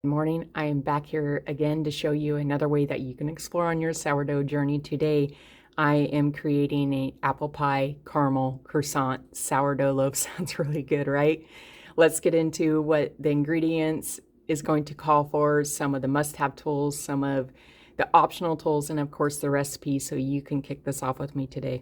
Good morning. I am back here again to show you another way that you can explore on your sourdough journey. Today, I am creating an apple pie caramel croissant sourdough loaf. Sounds really good, right? Let's get into what the ingredients is going to call for, some of the must-have tools, some of the optional tools, and of course the recipe so you can kick this off with me today.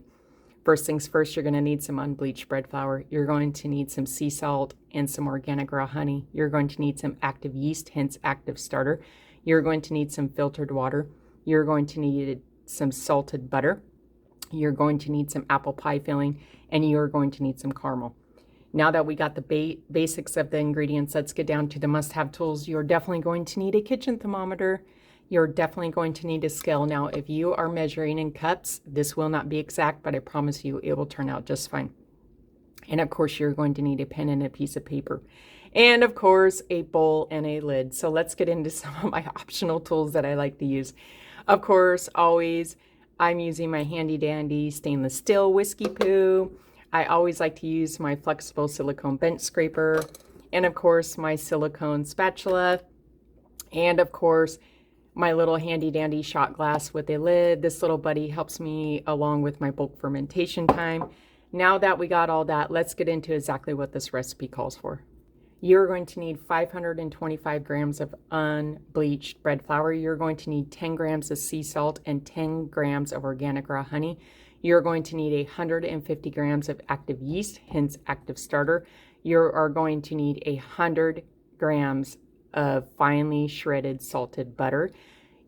First things first, you're going to need some unbleached bread flour. You're going to need some sea salt and some organic raw honey. You're going to need some active yeast, hence active starter. You're going to need some filtered water. You're going to need some salted butter. You're going to need some apple pie filling, and you're going to need some caramel. Now that we got the basics of the ingredients, let's get down to the must-have tools. You're definitely going to need a kitchen thermometer. You're definitely going to need a scale. Now, if you are measuring in cups, this will not be exact, but I promise you it will turn out just fine. And of course, you're going to need a pen and a piece of paper. And of course, a bowl and a lid. So let's get into some of my optional tools that I like to use. Of course, always, I'm using my handy dandy stainless steel whiskey poo. I always like to use my flexible silicone bench scraper. And of course, my silicone spatula. And of course, my little handy dandy shot glass with a lid. This little buddy helps me along with my bulk fermentation time. Now that we got all that, let's get into exactly what this recipe calls for. You're going to need 525 grams of unbleached bread flour. You're going to need 10 grams of sea salt and 10 grams of organic raw honey. You're going to need 150 grams of active yeast, hence active starter. You are going to need 100 grams of finely shredded salted butter.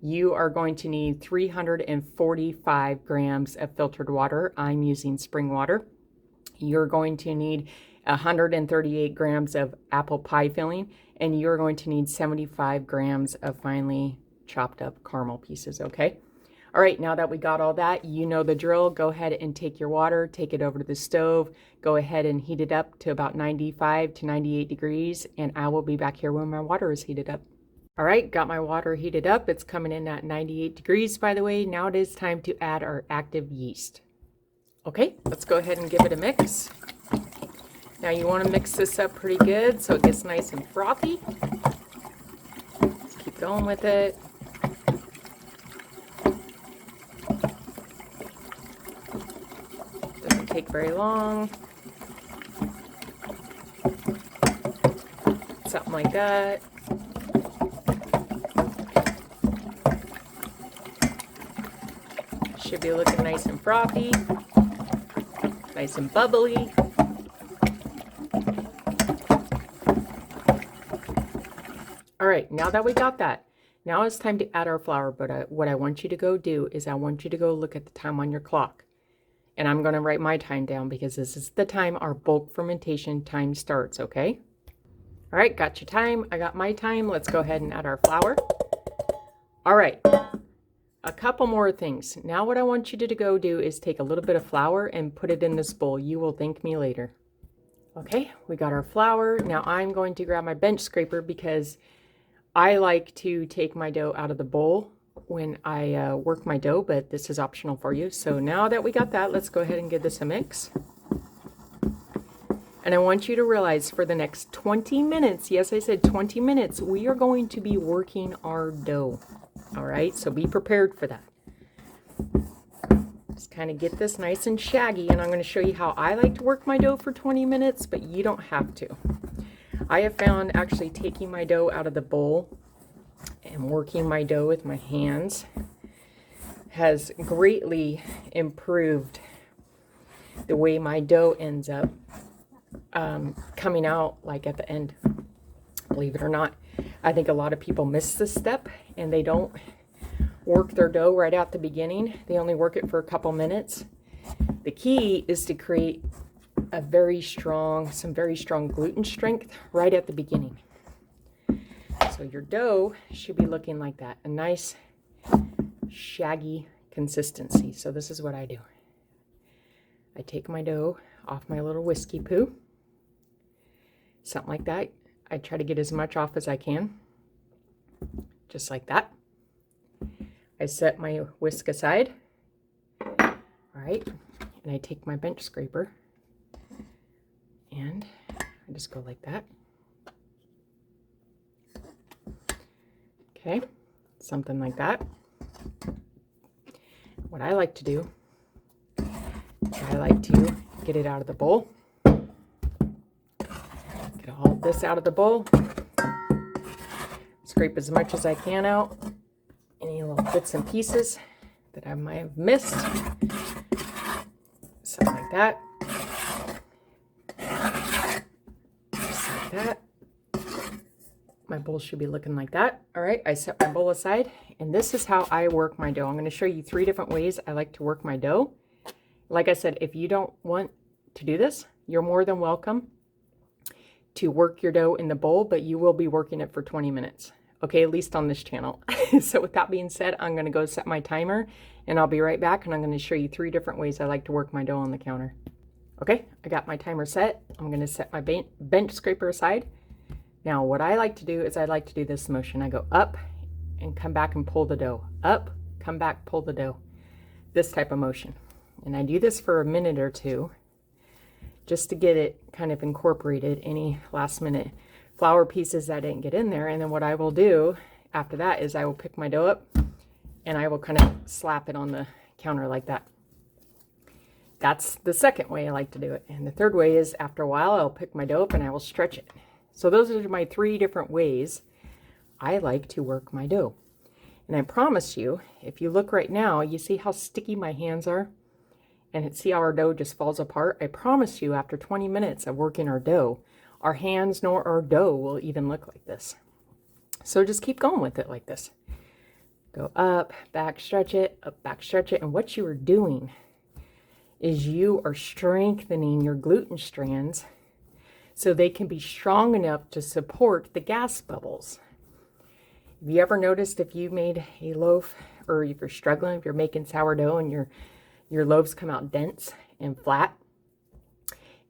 You are going to need 345 grams of filtered water. I'm using spring water. You're going to need 138 grams of apple pie filling, and you're going to need 75 grams of finely chopped up caramel pieces, okay? All right, now that we got all that, you know the drill. Go ahead and take your water, take it over to the stove, go ahead and heat it up to about 95 to 98 degrees, and I will be back here when my water is heated up. All right, got my water heated up. It's coming in at 98 degrees, by the way. Now it is time to add our active yeast. Okay, let's go ahead and give it a mix. Now you want to mix this up pretty good so it gets nice and frothy. Let's keep going with it. Doesn't take very long. Something like that. Should be looking nice and frothy, nice and bubbly. All right, now that we got that, now it's time to add our flour. But what I want you to go do is I want you to go look at the time on your clock. And I'm going to write my time down because this is the time our bulk fermentation time starts, okay? All right, got your time. I got my time. Let's go ahead and add our flour. All right, a couple more things. Now what I want you to go do is take a little bit of flour and put it in this bowl. You will thank me later. Okay, we got our flour. Now I'm going to grab my bench scraper because I like to take my dough out of the bowl when I work my dough, but this is optional for you. So now that we got that, let's go ahead and give this a mix. And I want you to realize for the next 20 minutes, yes, I said 20 minutes, we are going to be working our dough. All right, so be prepared for that. Just kind of get this nice and shaggy, and I'm going to show you how I like to work my dough for 20 minutes, but you don't have to. I have found actually taking my dough out of the bowl and working my dough with my hands has greatly improved the way my dough ends up coming out like at the end. Believe it or not, I think a lot of people miss this step and they don't work their dough right at the beginning. They only work it for a couple minutes. The key is to create some very strong gluten strength right at the beginning. So your dough should be looking like that, a nice shaggy consistency. So this is what I do. I take my dough off my little whiskey poo, something like that. I try to get as much off as I can, just like that. I set my whisk aside. All right, and I take my bench scraper and I just go like that. Okay, something like that. What I like to do, I like to get it out of the bowl. Get all this out of the bowl. Scrape as much as I can out. Any little bits and pieces that I might have missed. Something like that. Just like that. My bowl should be looking like that. All right, I set my bowl aside, and this is how I work my dough. I'm going to show you 3 different ways I like to work my dough. Like I said, if you don't want to do this, you're more than welcome to work your dough in the bowl, but you will be working it for 20 minutes. Okay, at least on this channel. So with that being said, I'm going to go set my timer, and I'll be right back, and I'm going to show you 3 different ways I like to work my dough on the counter. Okay, I got my timer set. I'm going to set my bench scraper aside. Now, what I like to do is I like to do this motion. I go up and come back and pull the dough. Up, come back, pull the dough. This type of motion. And I do this for a minute or 2 just to get it kind of incorporated, any last minute flour pieces that didn't get in there. And then what I will do after that is I will pick my dough up and I will kind of slap it on the counter like that. That's the second way I like to do it. And the third way is after a while, I'll pick my dough up and I will stretch it. So those are my 3 different ways I like to work my dough. And I promise you, if you look right now, you see how sticky my hands are? And see how our dough just falls apart? I promise you, after 20 minutes of working our dough, our hands nor our dough will even look like this. So just keep going with it like this. Go up, back, stretch it, up, back, stretch it. And what you are doing is you are strengthening your gluten strands so they can be strong enough to support the gas bubbles. Have you ever noticed if you made a loaf, or if you're struggling, if you're making sourdough and your loaves come out dense and flat,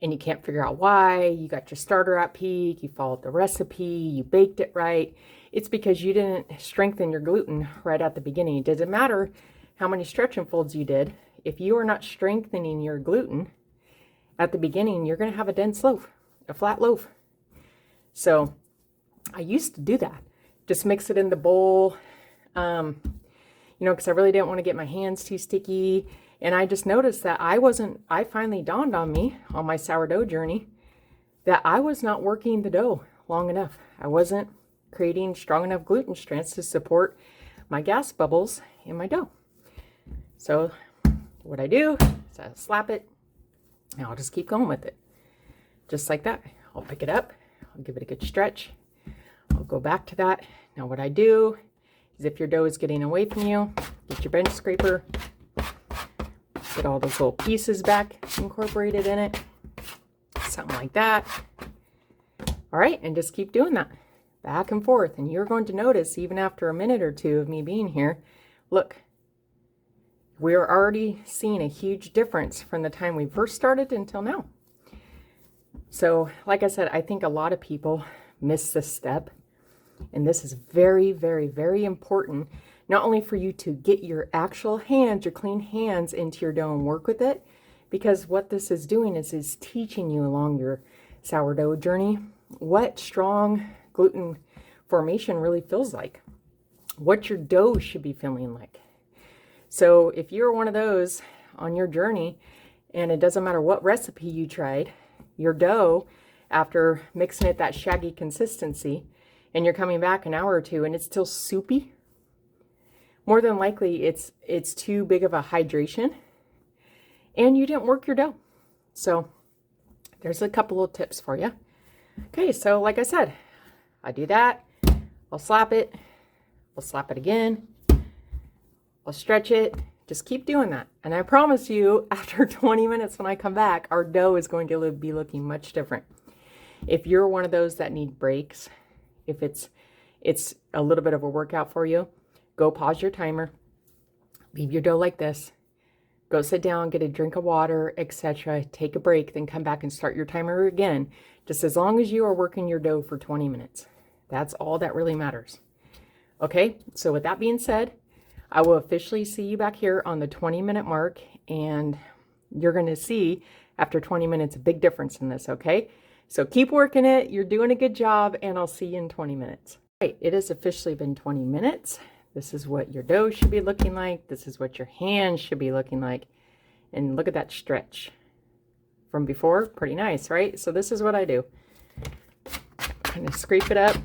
and you can't figure out why? You got your starter at peak, you followed the recipe, you baked it right. It's because you didn't strengthen your gluten right at the beginning. It doesn't matter how many stretch and folds you did. If you are not strengthening your gluten at the beginning, you're going to have a dense loaf, a flat loaf. So I used to do that. Just mix it in the bowl, because I really didn't want to get my hands too sticky. And I just noticed that I finally dawned on me on my sourdough journey that I was not working the dough long enough. I wasn't creating strong enough gluten strands to support my gas bubbles in my dough. So what I do is I slap it and I'll just keep going with it. Just like that. I'll pick it up, I'll give it a good stretch. I'll go back to that. Now what I do is if your dough is getting away from you, get your bench scraper, get all those little pieces back incorporated in it. Something like that. All right, and just keep doing that back and forth. And you're going to notice even after a minute or 2 of me being here, look, we're already seeing a huge difference from the time we first started until now. So like I said, I think a lot of people miss this step. And this is very, very, very important, not only for you to get your actual hands, your clean hands into your dough and work with it, because what this is doing is teaching you along your sourdough journey what strong gluten formation really feels like, what your dough should be feeling like. So if you're one of those on your journey, and it doesn't matter what recipe you tried, your dough, after mixing it that shaggy consistency, and you're coming back an hour or 2 and it's still soupy, more than likely it's too big of a hydration and you didn't work your dough. So there's a couple of tips for you. Okay, so like I said, I do that. I'll slap it again. I'll stretch it. Just keep doing that. And I promise you, after 20 minutes when I come back, our dough is going to be looking much different. If you're one of those that need breaks, if it's a little bit of a workout for you, go pause your timer, leave your dough like this, go sit down, get a drink of water, etc. Take a break, then come back and start your timer again, just as long as you are working your dough for 20 minutes. That's all that really matters. Okay, so with that being said, I will officially see you back here on the 20-minute mark, and you're going to see after 20 minutes a big difference in this, okay? So keep working it. You're doing a good job, and I'll see you in 20 minutes. Right, it has officially been 20 minutes. This is what your dough should be looking like. This is what your hands should be looking like. And look at that stretch from before. Pretty nice, right? So this is what I do. Kind of scrape it up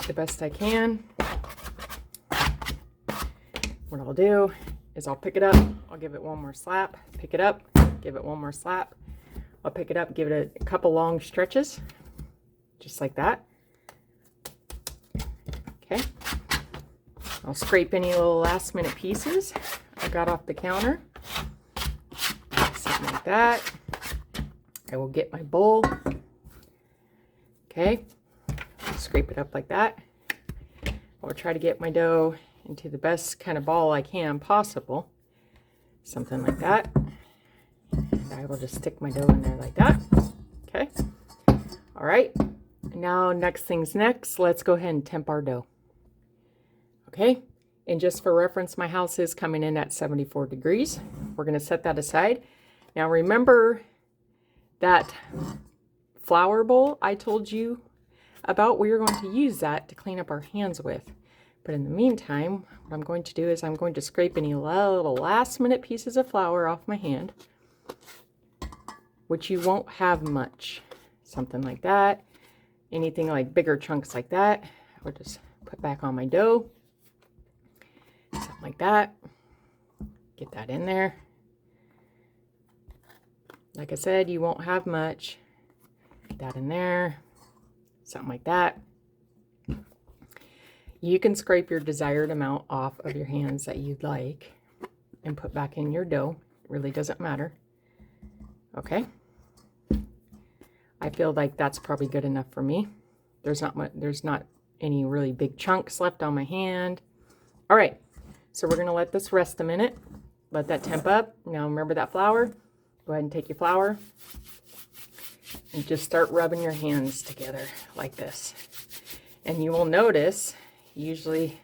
the best I can. What I'll do is I'll pick it up, I'll give it one more slap, pick it up, give it one more slap. I'll pick it up, give it a couple long stretches, just like that. Okay. I'll scrape any little last minute pieces I got off the counter. Something like that. I will get my bowl. Okay. Scrape it up like that. I'll try to get my dough into the best kind of ball I can possible. Something like that. And I will just stick my dough in there like that. Okay. All right. Now, next thing's next. Let's go ahead and temp our dough. Okay. And just for reference, my house is coming in at 74 degrees. We're going to set that aside. Now, remember that flour bowl I told you about? We are going to use that to clean up our hands with. But in the meantime, what I'm going to do is I'm going to scrape any little last minute pieces of flour off my hand, which you won't have much. Something like that. Anything like bigger chunks like that, I will just put back on my dough. Something like that. Get that in there. Like I said, you won't have much. Get that in there. Something like that. You can scrape your desired amount off of your hands that you'd like and put back in your dough. It really doesn't matter. Okay. I feel like that's probably good enough for me. There's not any really big chunks left on my hand. All right. So we're going to let this rest a minute. Let that temp up. Now remember that flour. Go ahead and take your flour and just start rubbing your hands together like this. And you will notice, usually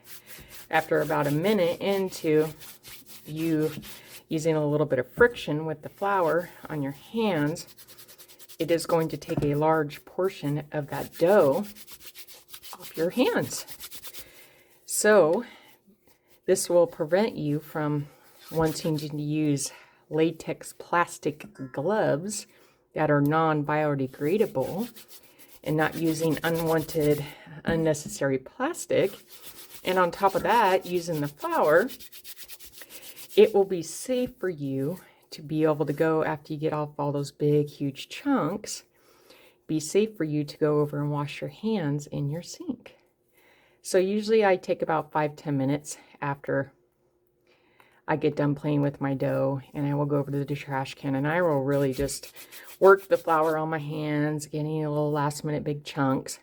after about a minute into you using a little bit of friction with the flour on your hands, it is going to take a large portion of that dough off your hands. So this will prevent you from wanting to use latex plastic gloves that are non-biodegradable and not using unwanted, unnecessary plastic. And on top of that, using the flour, it will be safe for you to be able to go after you get off all those big, huge chunks. Be safe for you to go over and wash your hands in your sink. So usually I take about 5-10 minutes after I get done playing with my dough, and I will go over to the trash can and I will really just work the flour on my hands, getting a little last minute big chunks.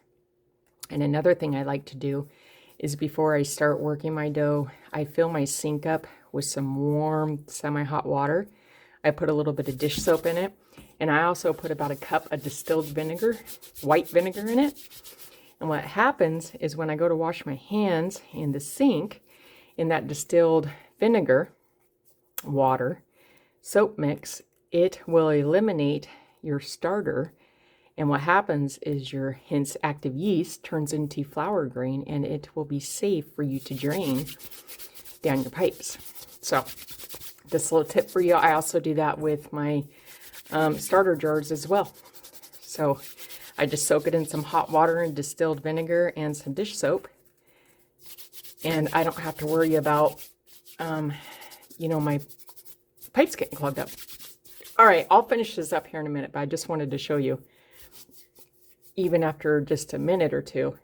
And another thing I like to do is before I start working my dough, I fill my sink up with some warm semi-hot water. I put a little bit of dish soap in it, and I also put about a cup of distilled vinegar, white vinegar in it. And what happens is when I go to wash my hands in the sink, in that distilled vinegar water soap mix, it will eliminate your starter, and what happens is your hence active yeast turns into flour grain, and it will be safe for you to drain down your pipes. So this little tip for you, I also do that with my starter jars as well. So I just soak it in some hot water and distilled vinegar and some dish soap, and I don't have to worry about my pipes getting clogged up. All right, I'll finish this up here in a minute, but I just wanted to show you, even after just a minute or two,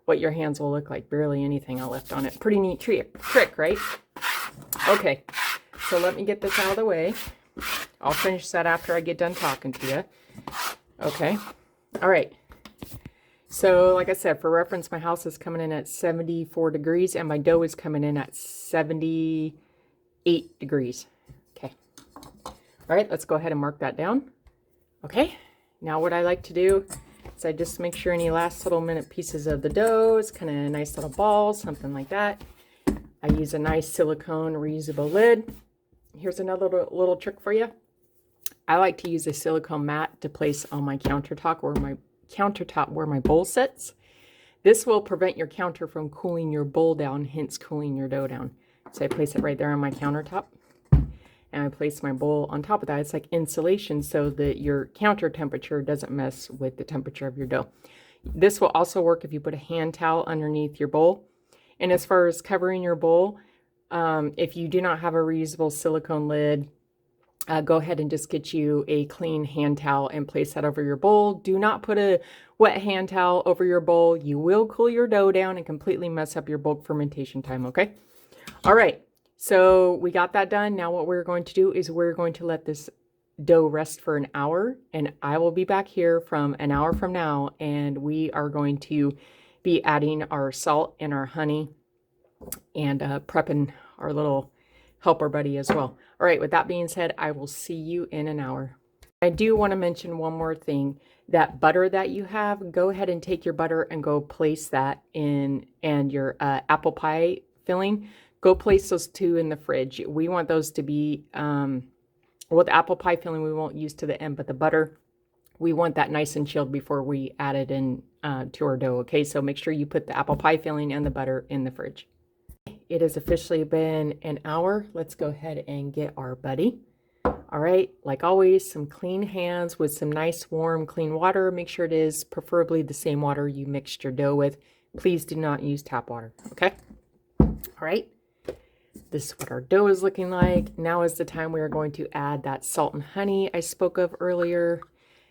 what your hands will look like. Barely anything I left on it. Pretty neat trick, right? Okay, so let me get this out of the way. I'll finish that after I get done talking to you. Okay, all right. So like I said, for reference, my house is coming in at 74 degrees and my dough is coming in at 78 degrees. Okay. All right, let's go ahead and mark that down. Okay, now what I like to do is I just make sure any last little minute pieces of the dough is kind of nice little balls, something like that. I use a nice silicone reusable lid. Here's another little trick for you. I like to use a silicone mat to place on my countertop where my bowl sits. This will prevent your counter from cooling your bowl down, hence cooling your dough down. So I place it right there on my countertop. And I place my bowl on top of that. It's like insulation so that your counter temperature doesn't mess with the temperature of your dough. This will also work if you put a hand towel underneath your bowl. And as far as covering your bowl, if you do not have a reusable silicone lid, go ahead and just get you a clean hand towel and place that over your bowl. Do not put a wet hand towel over your bowl. You will cool your dough down and completely mess up your bulk fermentation time, okay? All right, so we got that done. Now what we're going to do is we're going to let this dough rest for an hour, and I will be back here from an hour from now, and we are going to be adding our salt and our honey and prepping our little helper buddy as well. All right, with that being said, I will see you in an hour. I do want to mention one more thing. That butter that you have, go ahead and take your butter and go place that in, and your apple pie filling, go place those two in the fridge. We want those to be, well, the apple pie filling we won't use to the end, but the butter, we want that nice and chilled before we add it in to our dough, okay? So make sure you put the apple pie filling and the butter in the fridge. It has officially been an hour. Let's go ahead and get our buddy. All right, like always, some clean hands with some nice warm clean water. Make sure it is preferably the same water you mixed your dough with. Please do not use tap water, okay? All right, this is what our dough is looking like. Now is the time we are going to add that salt and honey I spoke of earlier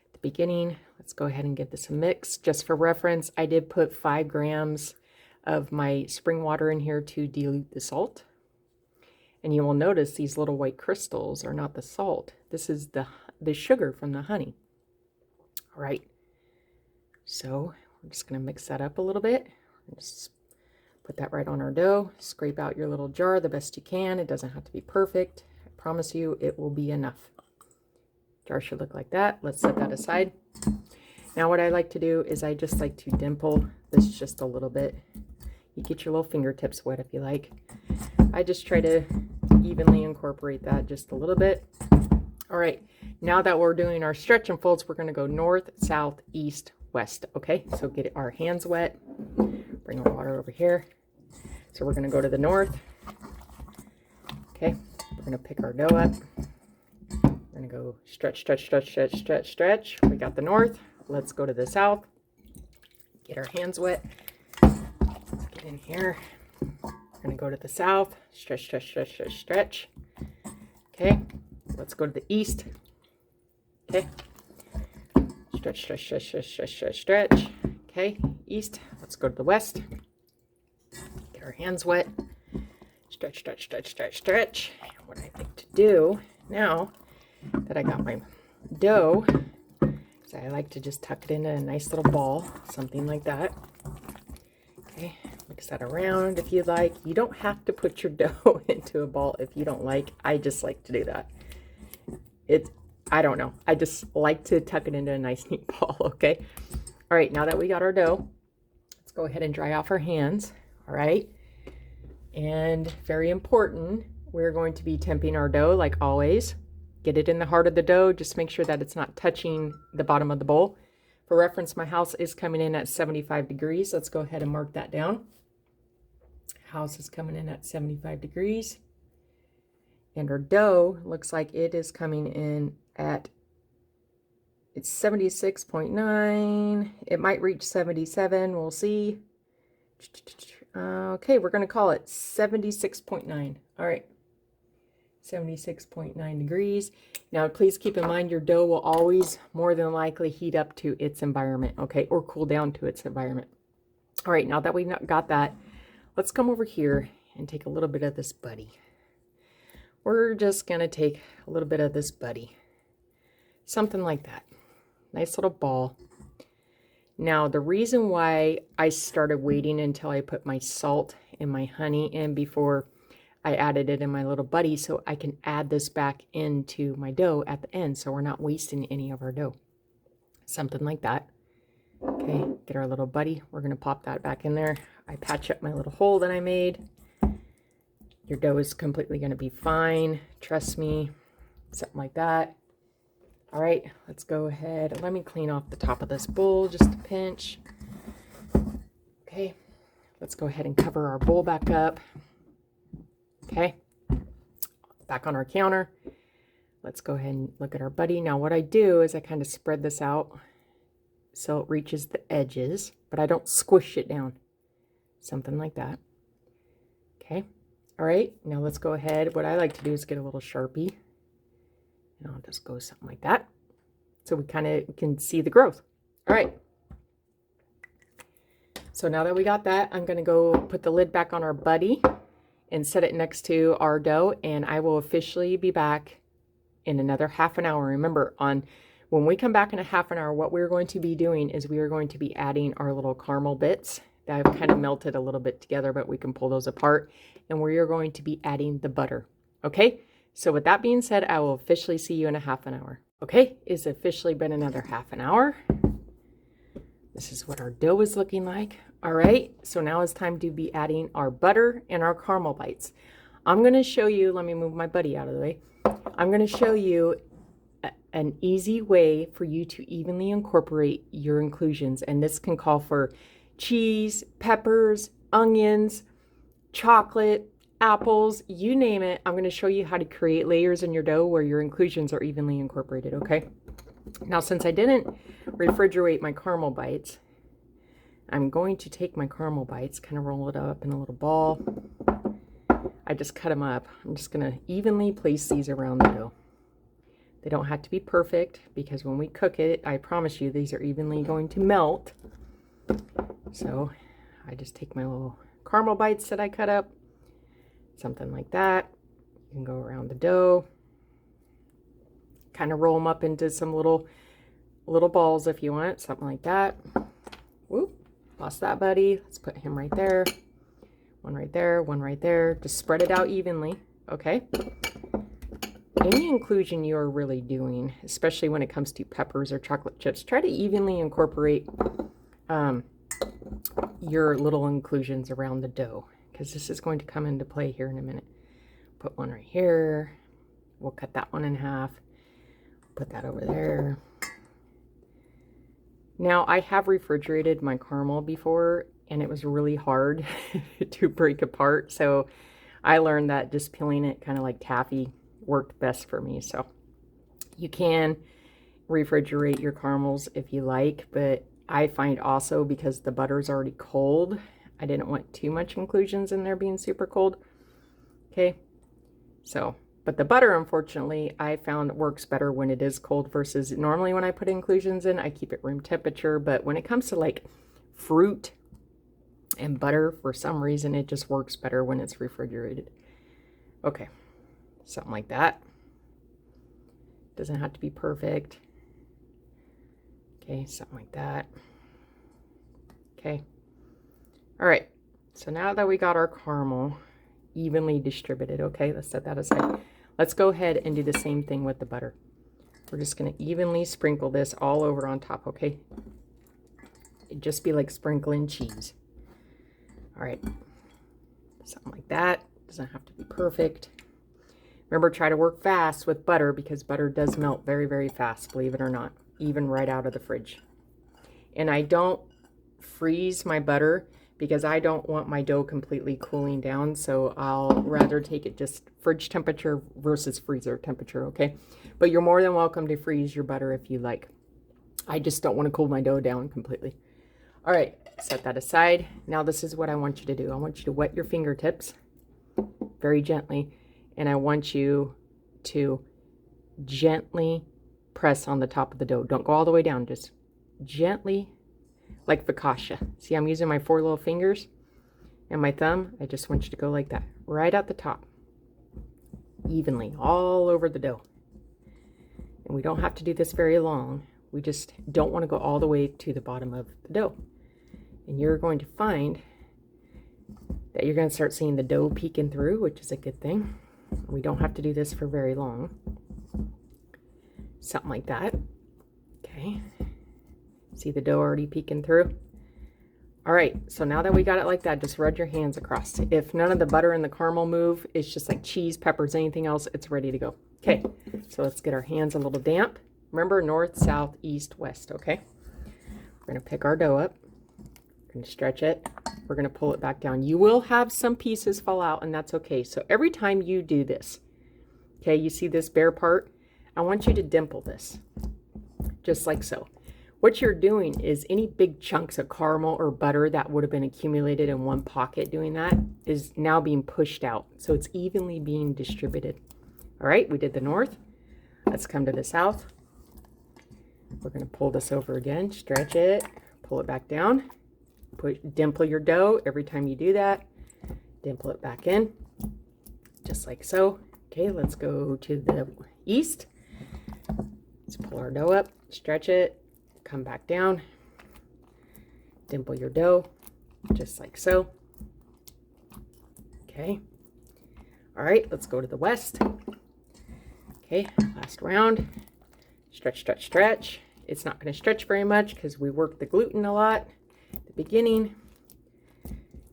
at the beginning. Let's go ahead and give this a mix. Just for reference, I did put 5 grams of my spring water in here to dilute the salt. And you will notice these little white crystals are not the salt. This is the sugar from the honey. All right. So we're just going to mix that up a little bit. Just put that right on our dough. Scrape out your little jar the best you can. It doesn't have to be perfect. I promise you it will be enough. Jar should look like that. Let's set that aside. Now what I like to do is I just like to dimple this just a little bit. You get your little fingertips wet if you like. I just try to evenly incorporate that just a little bit. All right, now that we're doing our stretch and folds, we're going to go north, south, east, west. Okay, so get our hands wet. Bring our water over here. So we're going to go to the north. Okay, we're going to pick our dough up. We're going to go stretch, stretch, stretch, stretch, stretch, stretch. We got the north. Let's go to the south. Get our hands wet. Let's get in here. We're going to go to the south. Stretch, stretch, stretch, stretch, stretch. Okay. Let's go to the east. Okay. Stretch, stretch, stretch, stretch, stretch, stretch, stretch. Okay. East. Let's go to the west. Get our hands wet. Stretch, stretch, stretch, stretch, stretch. What I like to do now that I got my dough, I like to just tuck it into a nice little ball, something like that. Okay, mix that around if you like. You don't have to put your dough into a ball if you don't like. I just like to do that. I don't know. I just like to tuck it into a nice neat ball, okay? All right, now that we got our dough, let's go ahead and dry off our hands, all right? And very important, we're going to be temping our dough like always. Get it in the heart of the dough. Just make sure that it's not touching the bottom of the bowl. For reference, my house is coming in at 75 degrees. Let's go ahead and mark that down. House is coming in at 75 degrees. And our dough looks like it is coming in at, it's 76.9. It might reach 77. We'll see. Okay, we're going to call it 76.9. All right. 76.9 degrees. Now, please keep in mind your dough will always more than likely heat up to its environment, okay, or cool down to its environment. All right, now that we got that, let's come over here and take a little bit of this buddy. We're just going to take a little bit of this buddy. Something like that. Nice little ball. Now, the reason why I started waiting until I put my salt and my honey in before I added it in my little buddy so I can add this back into my dough at the end so we're not wasting any of our dough. Something like that. Okay, get our little buddy. We're going to pop that back in there. I patch up my little hole that I made. Your dough is completely going to be fine. Trust me. Something like that. All right, let's go ahead. Let me clean off the top of this bowl just a pinch. Okay, let's go ahead and cover our bowl back up. Okay, back on our counter. Let's go ahead and look at our buddy. Now what I do is I kind of spread this out so it reaches the edges, but I don't squish it down. Something like that. Okay, all right, now let's go ahead. What I like to do is get a little Sharpie, and I'll just go something like that, so we kind of can see the growth. All right. So now that we got that, I'm going to go put the lid back on our buddy and set it next to our dough, and I will officially be back in another half an hour. Remember, when we come back in a half an hour, what we're going to be doing is we are going to be adding our little caramel bits that I've kind of melted a little bit together, but we can pull those apart, and we are going to be adding the butter. Okay, so with that being said, I will officially see you in a half an hour. Okay, it's officially been another half an hour. This is what our dough is looking like. All right, so now it's time to be adding our butter and our caramel bites. I'm going to show you, let me move my buddy out of the way. I'm going to show you an easy way for you to evenly incorporate your inclusions, and this can call for cheese, peppers, onions, chocolate, apples, you name it. I'm going to show you how to create layers in your dough where your inclusions are evenly incorporated, okay? Now, since I didn't refrigerate my caramel bites, I'm going to take my caramel bites, kind of roll it up in a little ball. I just cut them up. I'm just going to evenly place these around the dough. They don't have to be perfect, because when we cook it, I promise you, these are evenly going to melt. So I just take my little caramel bites that I cut up, something like that. You can go around the dough, kind of roll them up into some little balls if you want, something like that. Whoop, lost that buddy. Let's put him right there. One right there, one right there. Just spread it out evenly, okay? Any inclusion you are really doing, especially when it comes to peppers or chocolate chips, try to evenly incorporate your little inclusions around the dough, because this is going to come into play here in a minute. Put one right here. We'll cut that one in half. Put that over there. Now, I have refrigerated my caramel before, and it was really hard to break apart. So I learned that just peeling it kind of like taffy worked best for me. So you can refrigerate your caramels if you like, but I find also, because the butter is already cold, I didn't want too much inclusions in there being super cold. Okay, so, but the butter, unfortunately, I found works better when it is cold versus normally when I put inclusions in, I keep it room temperature. But when it comes to like fruit and butter, for some reason, it just works better when it's refrigerated. Okay, something like that. Doesn't have to be perfect. Okay, something like that. Okay. All right, so now that we got our caramel evenly distributed, okay, let's set that aside. Let's go ahead and do the same thing with the butter. We're just going to evenly sprinkle this all over on top, okay? It'd just be like sprinkling cheese. All right, something like that. Doesn't have to be perfect. Remember, try to work fast with butter, because butter does melt very, very fast, believe it or not, even right out of the fridge. And I don't freeze my butter because I don't want my dough completely cooling down, so I'll rather take it just fridge temperature versus freezer temperature, okay? But you're more than welcome to freeze your butter if you like. I just don't want to cool my dough down completely. All right, set that aside. Now this is what I want you to do. I want you to wet your fingertips very gently, and I want you to gently press on the top of the dough. Don't go all the way down, just gently, like focaccia. See, I'm using my 4 little fingers and my thumb. I just want you to go like that, right at the top, evenly, all over the dough. And we don't have to do this very long. We just don't want to go all the way to the bottom of the dough. And you're going to find that you're going to start seeing the dough peeking through, which is a good thing. We don't have to do this for very long. Something like that. Okay. See the dough already peeking through? All right, so now that we got it like that, just rub your hands across. If none of the butter and the caramel move, it's just like cheese, peppers, anything else, it's ready to go. Okay, so let's get our hands a little damp. Remember, north, south, east, west, okay? We're gonna pick our dough up. going to stretch it. We're going to pull it back down. You will have some pieces fall out, and that's okay. So every time you do this, okay, you see this bare part? I want you to dimple this, just like so. What you're doing is any big chunks of caramel or butter that would have been accumulated in one pocket doing that is now being pushed out. So it's evenly being distributed. All right, we did the north. Let's come to the south. We're going to pull this over again, stretch it, pull it back down, dimple your dough. Every time you do that, dimple it back in, just like so. Okay, let's go to the east. Let's pull our dough up, stretch it, come back down, dimple your dough, just like so. Okay. All right, let's go to the west. Okay, last round. Stretch, stretch, stretch. It's not going to stretch very much because we work the gluten a lot at the beginning.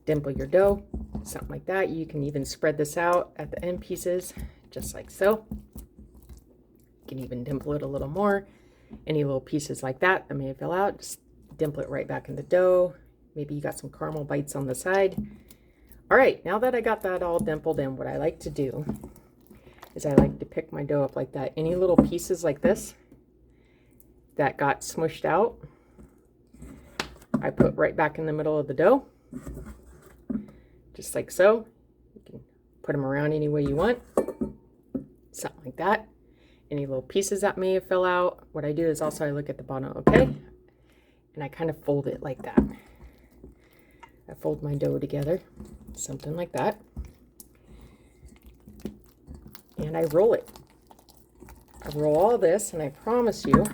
Dimple your dough, something like that. You can even spread this out at the end pieces, just like so. You can even dimple it a little more. Any little pieces like that may fill out, just dimple it right back in the dough. Maybe you got some caramel bites on the side. All right, now that I got that all dimpled in, what I like to do is I like to pick my dough up like that. Any little pieces like this that got smushed out, I put right back in the middle of the dough, just like so. You can put them around any way you want, something like that. Any little pieces that may have fell out, what I do is also I look at the bottom, okay, and I kind of fold it like that. I fold my dough together, something like that, and I roll it. I roll all this, and I promise you,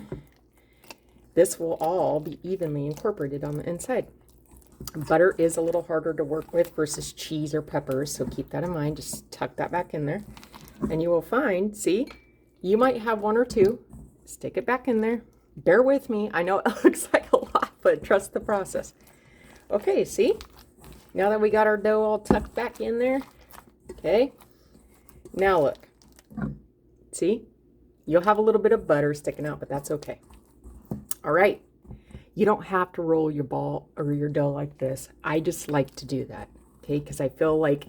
this will all be evenly incorporated on the inside. Butter is a little harder to work with versus cheese or peppers, so keep that in mind. Just tuck that back in there, and you will find, see, you might have one or two. Stick it back in there. Bear with me. I know it looks like a lot, but trust the process. Okay, see? Now that we got our dough all tucked back in there, okay? Now look. See? You'll have a little bit of butter sticking out, but that's okay. All right. You don't have to roll your ball or your dough like this. I just like to do that, okay? Because I feel like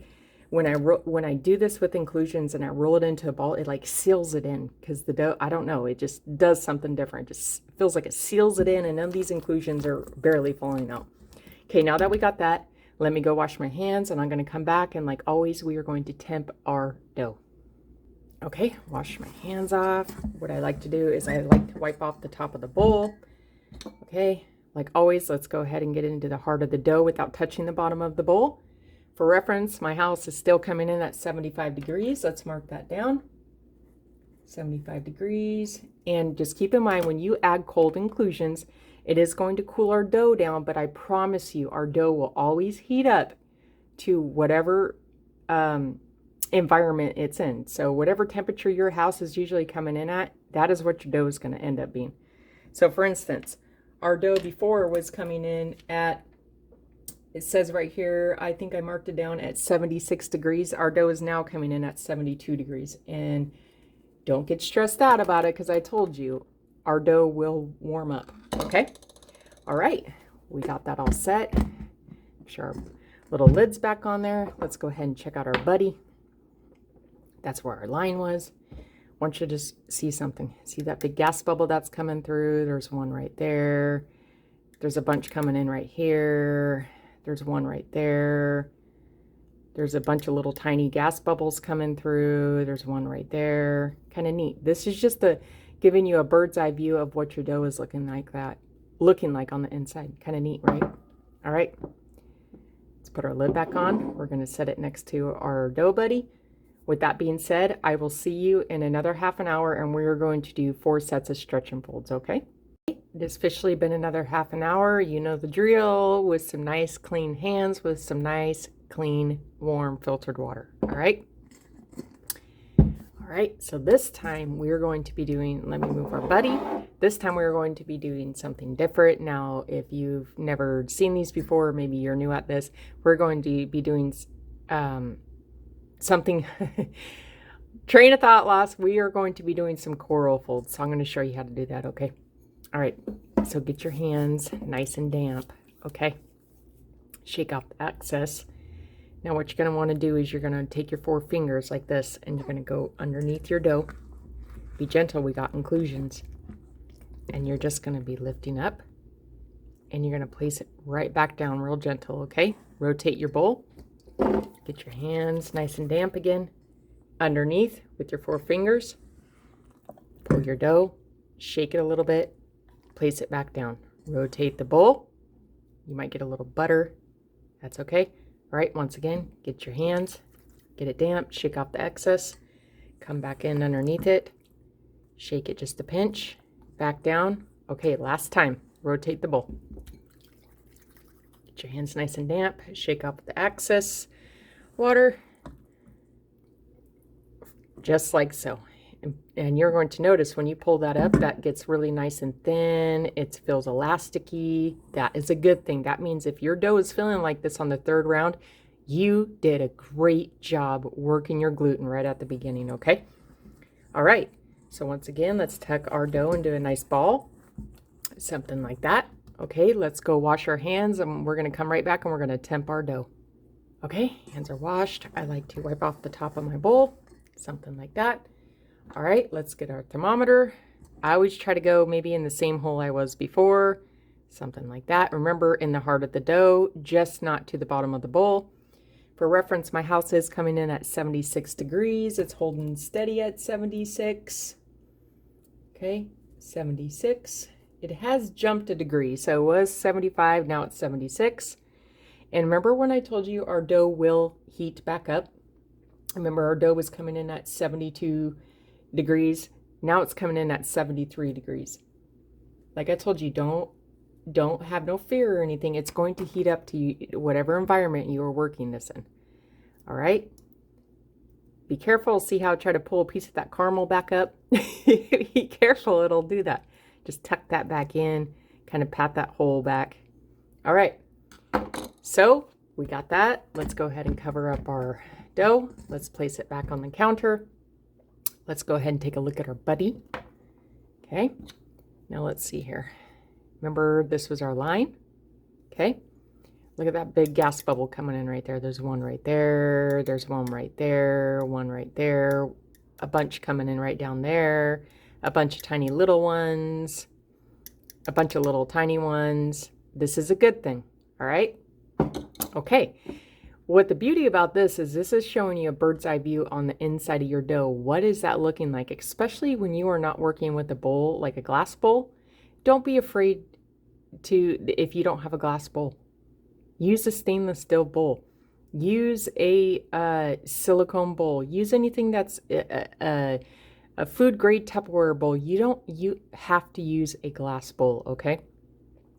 when I do this with inclusions and I roll it into a ball, it like seals it in, because the dough, I don't know, it just does something different. It just feels like it seals it in, and none of these inclusions are barely falling out. Okay, now that we got that, let me go wash my hands, and I'm going to come back, and like always, we are going to temp our dough. Okay, wash my hands off. What I like to do is I like to wipe off the top of the bowl. Okay, like always, let's go ahead and get into the heart of the dough without touching the bottom of the bowl. For reference, my house is still coming in at 75 degrees. Let's mark that down. 75 degrees. And just keep in mind, when you add cold inclusions, it is going to cool our dough down, but I promise you, our dough will always heat up to whatever environment it's in. So whatever temperature your house is usually coming in at, that is what your dough is going to end up being. So for instance, our dough before was coming in at, it says right here, I think I marked it down at 76 degrees. Our dough is now coming in at 72 degrees. And don't get stressed out about it, because I told you, our dough will warm up. Okay? All right. We got that all set. Make sure our little lid's back on there. Let's go ahead and check out our buddy. That's where our line was. I want you to just see something. See that big gas bubble that's coming through? There's one right there. There's a bunch coming in right here. There's one right there. There's a bunch of little tiny gas bubbles coming through. There's one right there. Kind of neat. This is just giving you a bird's eye view of what your dough is looking like on the inside. Kind of neat, right? All right. Let's put our lid back on. We're going to set it next to our dough buddy. With that being said, I will see you in another half an hour, and we're going to do 4 sets of stretch and folds, okay? It has officially been another half an hour. You know the drill, with some nice clean hands, with some nice clean warm filtered water. All right. All right. So this time we're going to be doing, let me move our buddy. This time we're going to be doing something different. Now, if you've never seen these before, maybe you're new at this, we're going to be doing something, train of thought lost. We are going to be doing some coral folds. So I'm going to show you how to do that. Okay. All right. So get your hands nice and damp. Okay. Shake off the excess. Now what you're going to want to do is you're going to take your 4 fingers like this, and you're going to go underneath your dough. Be gentle, we got inclusions. And you're just going to be lifting up, and you're going to place it right back down real gentle, okay? Rotate your bowl. Get your hands nice and damp again. Underneath with your 4 fingers. Pull your dough, shake it a little bit, place it back down. Rotate the bowl. You might get a little butter. That's okay. All right, once again, get your hands, get it damp, shake off the excess, come back in underneath it, shake it just a pinch, back down. Okay, last time, rotate the bowl. Get your hands nice and damp, shake off the excess water, just like so. And you're going to notice when you pull that up, that gets really nice and thin. It feels elasticy. That is a good thing. That means if your dough is feeling like this on the 3rd round, you did a great job working your gluten right at the beginning, okay? All right. So once again, let's tuck our dough into a nice ball. Something like that. Okay, let's go wash our hands, and we're going to come right back and we're going to temp our dough. Okay, hands are washed. I like to wipe off the top of my bowl. Something like that. All right, let's get our thermometer. I always try to go maybe in the same hole I was before, something like that. Remember, in the heart of the dough, just not to the bottom of the bowl. For reference, my house is coming in at 76 degrees. It's holding steady at 76. Okay, 76. It has jumped a degree, so it was 75, now it's 76. And remember when I told you our dough will heat back up? Remember, our dough was coming in at 72 degrees. Now it's coming in at 73 degrees. Like I told you, don't have no fear or anything. It's going to heat up to you, whatever environment you are working this in. All right. Be careful. See how I try to pull a piece of that caramel back up? Be careful. It'll do that. Just tuck that back in, kind of pat that hole back. All right. So we got that. Let's go ahead and cover up our dough. Let's place it back on the counter. Let's go ahead and take a look at our buddy. Okay, now let's see here. Remember, this was our line. Okay, look at that big gas bubble coming in right there. There's one right there. There's one right there. One right there. A bunch coming in right down there. A bunch of tiny little ones. A bunch of little tiny ones. This is a good thing. All right. Okay. What the beauty about this is showing you a bird's eye view on the inside of your dough. What is that looking like? Especially when you are not working with a bowl, like a glass bowl. Don't be afraid to, if you don't have a glass bowl, use a stainless steel bowl. Use a silicone bowl. Use anything that's a food grade Tupperware bowl. You have to use a glass bowl, okay?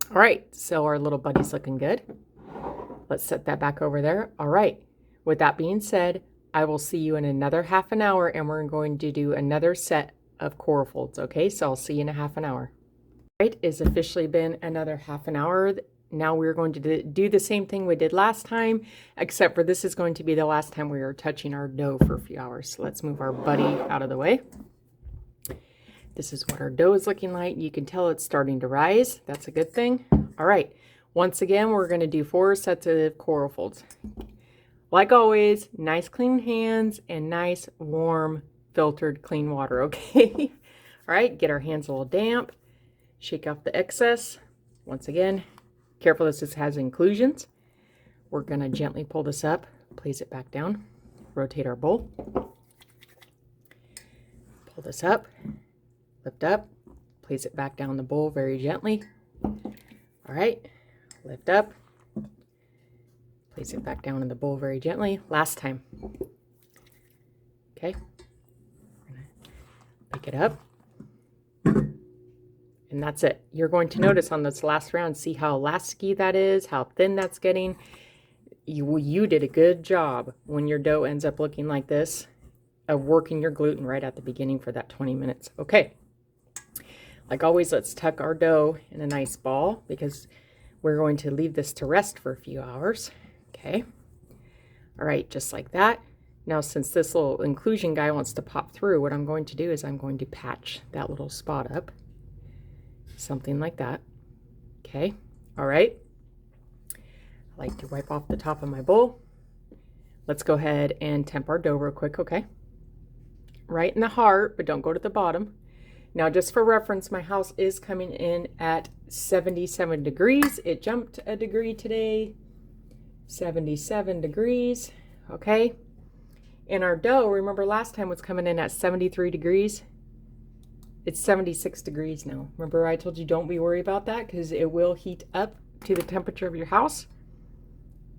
All right, so our little buddy's looking good. Let's set that back over there. All right. With that being said, I will see you in another half an hour, and we're going to do another set of coral folds. Okay, so I'll see you in a half an hour. All right, it's officially been another half an hour. Now we're going to do the same thing we did last time, except for this is going to be the last time we are touching our dough for a few hours. So let's move our buddy out of the way. This is what our dough is looking like. You can tell it's starting to rise. That's a good thing. All right. Once again, we're going to do 4 sets of coral folds. Like always, nice clean hands and nice warm filtered clean water, okay? All right, get our hands a little damp. Shake off the excess. Once again, careful this has inclusions. We're going to gently pull this up, place it back down, rotate our bowl. Pull this up, lift up, place it back down the bowl very gently. All right. Lift up, place it back down in the bowl very gently. Last time. Okay. Pick it up. And that's it. You're going to notice on this last round, see how elasticy that is, how thin that's getting. You did a good job when your dough ends up looking like this of working your gluten right at the beginning for that 20 minutes. Okay. Like always, let's tuck our dough in a nice ball because we're going to leave this to rest for a few hours. Okay. All right, just like that. Now, since this little inclusion guy wants to pop through, what I'm going to do is I'm going to patch that little spot up. Something like that. Okay. All right. I like to wipe off the top of my bowl. Let's go ahead and temp our dough real quick, okay? Right in the heart, but don't go to the bottom. Now, just for reference, my house is coming in at 77 degrees. It jumped a degree today, 77 degrees, okay? And our dough, remember last time was coming in at 73 degrees? It's 76 degrees now. Remember I told you don't be worried about that because it will heat up to the temperature of your house.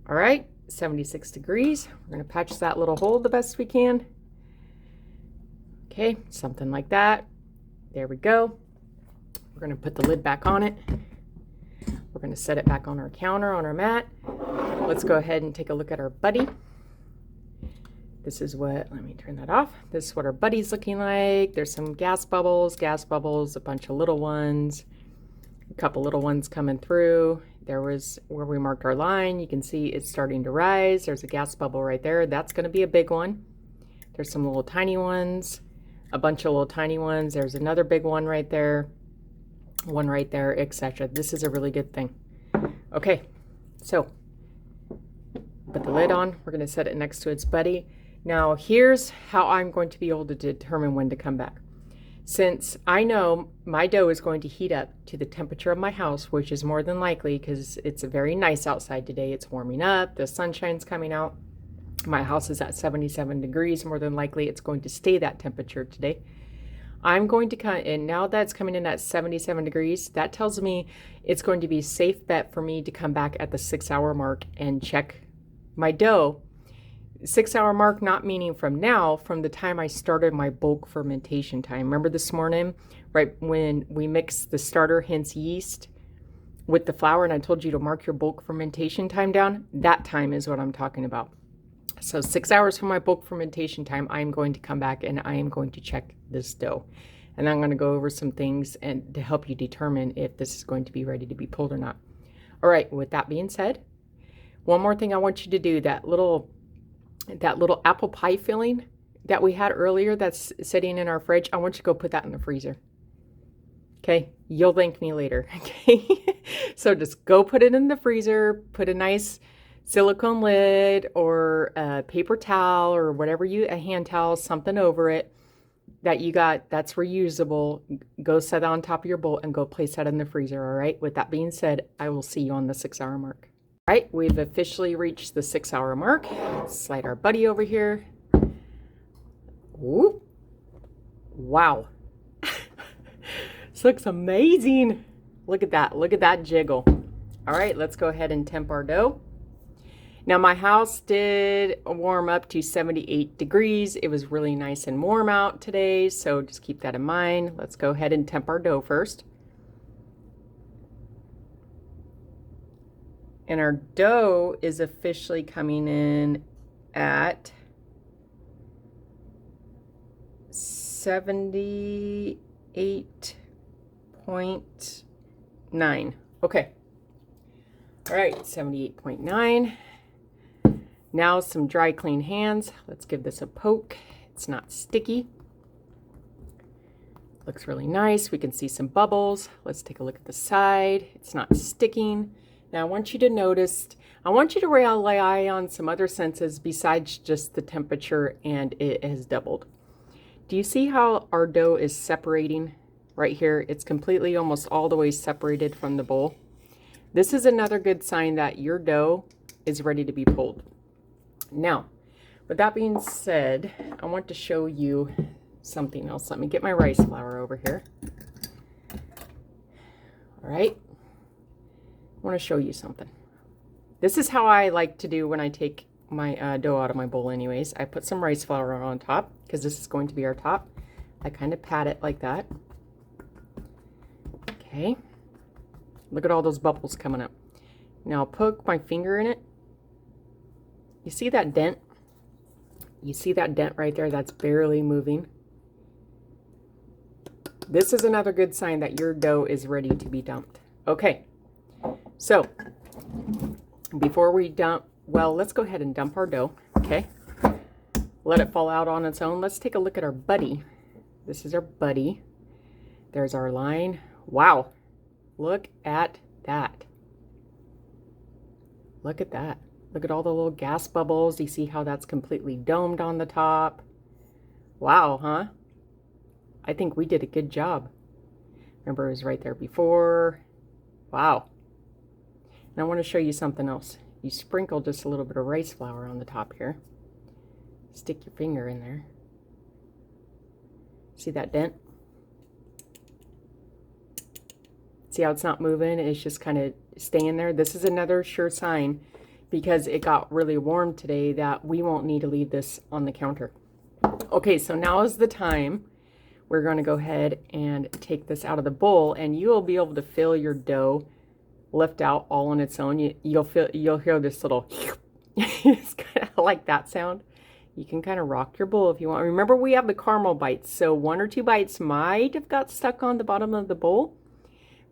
All right, 76 degrees. We're gonna patch that little hole the best we can. Okay, something like that. There we go. We're gonna put the lid back on it. We're gonna set it back on our counter, on our mat. Let's go ahead and take a look at our buddy. This is what, let me turn that off. This is what our buddy's looking like. There's some gas bubbles, a bunch of little ones, a couple little ones coming through. There was where we marked our line. You can see it's starting to rise. There's a gas bubble right there. That's gonna be a big one. There's some little tiny ones, a bunch of little tiny ones. There's another big one right there, etc. This is a really good thing. Okay, so put the lid on. We're gonna set it next to its buddy. Now here's how I'm going to be able to determine when to come back. Since I know my dough is going to heat up to the temperature of my house, which is more than likely because it's very nice outside today. It's warming up, the sunshine's coming out. My house is at 77 degrees. More than likely it's going to stay that temperature today. I'm going to come in, now that it's coming in at 77 degrees, that tells me it's going to be a safe bet for me to come back at the 6-hour mark and check my dough. 6-hour mark, not meaning from now, from the time I started my bulk fermentation time. Remember this morning, right when we mixed the starter, hence yeast, with the flour, and I told you to mark your bulk fermentation time down? That time is what I'm talking about. So 6 hours from my bulk fermentation time, I'm going to come back and I am going to check this dough. And I'm going to go over some things and to help you determine if this is going to be ready to be pulled or not. All right, with that being said, one more thing I want you to do, that little apple pie filling that we had earlier that's sitting in our fridge, I want you to go put that in the freezer. Okay, you'll thank me later. Okay, so just go put it in the freezer, put a nice silicone lid or a paper towel or whatever a hand towel, something over it that you got that's reusable. Go set it on top of your bowl and go place that in the freezer. All right, with that being said, I will see you on the 6-hour mark. All right, we've officially reached the 6-hour mark. Let's slide our buddy over here. Ooh, wow. This looks amazing. Look at that jiggle. All right, let's go ahead and temp our dough. Now my house did warm up to 78 degrees. It was really nice and warm out today, so just keep that in mind. Let's go ahead and temp our dough first. And our dough is officially coming in at 78.9. Okay. All right, 78.9. Now some dry, clean hands. Let's give this a poke. It's not sticky. Looks really nice. We can see some bubbles. Let's take a look at the side. It's not sticking. Now I want you to notice, I want you to rely on some other senses besides just the temperature, and it has doubled. Do you see how our dough is separating right here? It's completely almost all the way separated from the bowl. This is another good sign that your dough is ready to be pulled. Now, with that being said, I want to show you something else. Let me get my rice flour over here. All right. I want to show you something. This is how I like to do when I take my dough out of my bowl anyways. I put some rice flour on top because this is going to be our top. I kind of pat it like that. Okay. Look at all those bubbles coming up. Now I'll poke my finger in it. You see that dent? You see that dent right there? That's barely moving. This is another good sign that your dough is ready to be dumped. Okay, so before we dump, well, let's go ahead and dump our dough, okay? Let it fall out on its own. Let's take a look at our buddy. This is our buddy. There's our line. Wow, look at that. Look at that. Look at all the little gas bubbles. You see how that's completely domed on the top? Wow, huh? I think we did a good job. Remember, it was right there before. Wow. And I want to show you something else. You sprinkle just a little bit of rice flour on the top here. Stick your finger in there. See that dent? See how it's not moving? It's just kind of staying there. This is another sure sign, because it got really warm today, that we won't need to leave this on the counter. Okay, so now is the time. We're going to go ahead and take this out of the bowl, and you will be able to feel your dough lift out all on its own. You'll hear this little it's kind of like that sound. You can kind of rock your bowl if you want. Remember, we have the caramel bites, so 1 or 2 bites might have got stuck on the bottom of the bowl,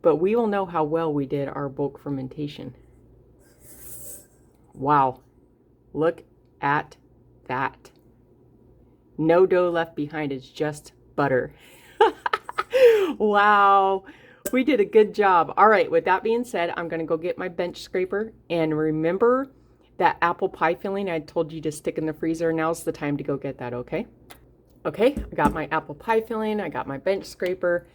but we will know how well we did our bulk fermentation. Wow, look at that. No dough left behind, it's just butter. Wow, we did a good job. All right, with that being said, I'm gonna go get my bench scraper, and remember that apple pie filling I told you to stick in the freezer. Now's the time to go get that, okay? Okay, I got my apple pie filling, I got my bench scraper.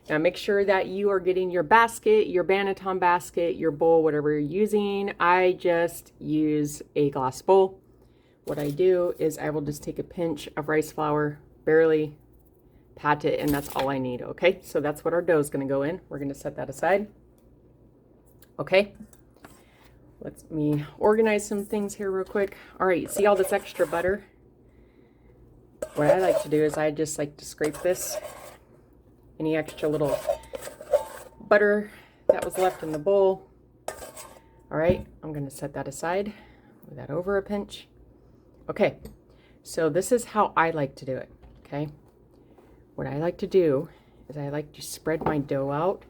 Now make sure that you are getting your basket, your Banneton basket, your bowl, whatever you're using. I just use a glass bowl. What I do is I will just take a pinch of rice flour, barely pat it, and that's all I need, okay? So that's what our dough is gonna go in. We're gonna set that aside. Okay, let me organize some things here real quick. All right, see all this extra butter? What I like to do is I just like to scrape this. Any extra little butter that was left in the bowl. All right, I'm gonna set that aside. Move that over a pinch. Okay, so this is how I like to do it, okay? What I like to do is I like to spread my dough out,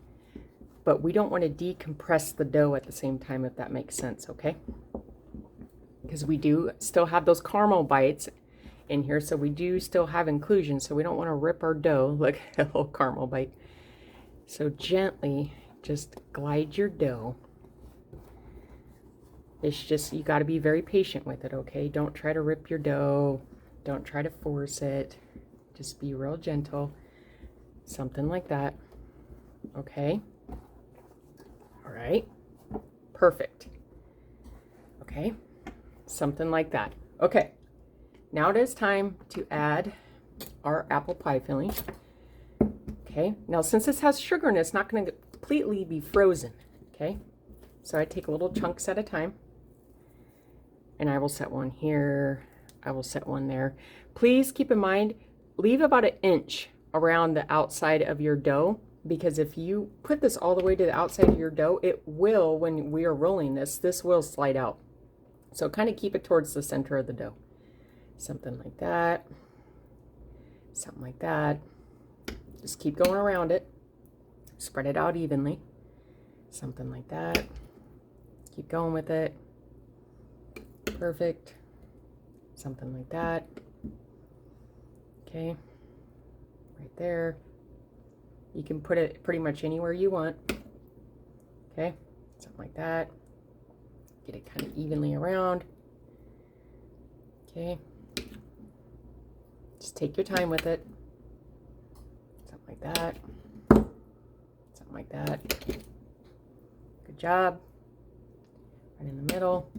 but we don't want to decompress the dough at the same time, if that makes sense, okay? Because we do still have those caramel bites in here, so we do still have inclusion, so we don't want to rip our dough. Look, a little caramel bite. So gently just glide your dough. It's just, you got to be very patient with it, okay? Don't try to rip your dough. Don't try to force it. Just be real gentle. Something like that. Okay. All right. Perfect. Okay. Something like that. Okay. Now it is time to add our apple pie filling. Okay. Now, since this has sugar in it, it's not going to completely be frozen. Okay. So I take little chunks at a time. And I will set one here. I will set one there. Please keep in mind, leave about 1 inch around the outside of your dough, because if you put this all the way to the outside of your dough, it will, when we are rolling this will slide out. So kind of keep it towards the center of the dough. Something like that. Something like that. Just keep going around it. Spread it out evenly. Something like that. Keep going with it. Perfect. Something like that. Okay, right there. You can put it pretty much anywhere you want. Okay, something like that. Get it kind of evenly around. Okay, just take your time with it. Something like that. Something like that. Good job. Right in the middle.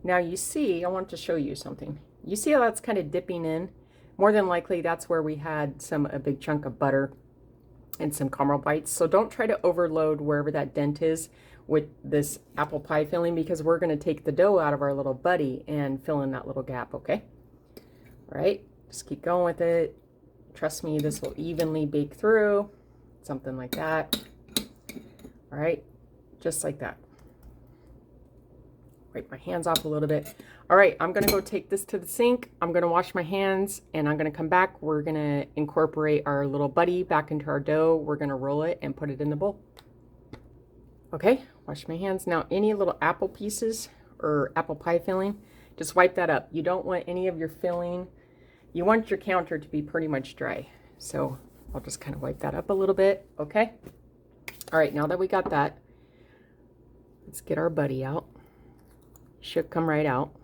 Now you see, I want to show you something. You see how that's kind of dipping in? More than likely, that's where we had a big chunk of butter and some caramel bites. So don't try to overload wherever that dent is with this apple pie filling, because we're going to take the dough out of our little buddy and fill in that little gap, okay? All right, just keep going with it. Trust me, this will evenly bake through. Something like that. All right, just like that. Wipe my hands off a little bit. All right, I'm gonna go take this to the sink. I'm gonna wash my hands, and I'm gonna come back. We're gonna incorporate our little buddy back into our dough. We're gonna roll it and put it in the bowl. Okay, wash my hands. Now, any little apple pieces or apple pie filling, just wipe that up. You don't want any of your filling. You want your counter to be pretty much dry. So I'll just kind of wipe that up a little bit, okay? All right, now that we got that, Let's get our buddy out. Should come right out,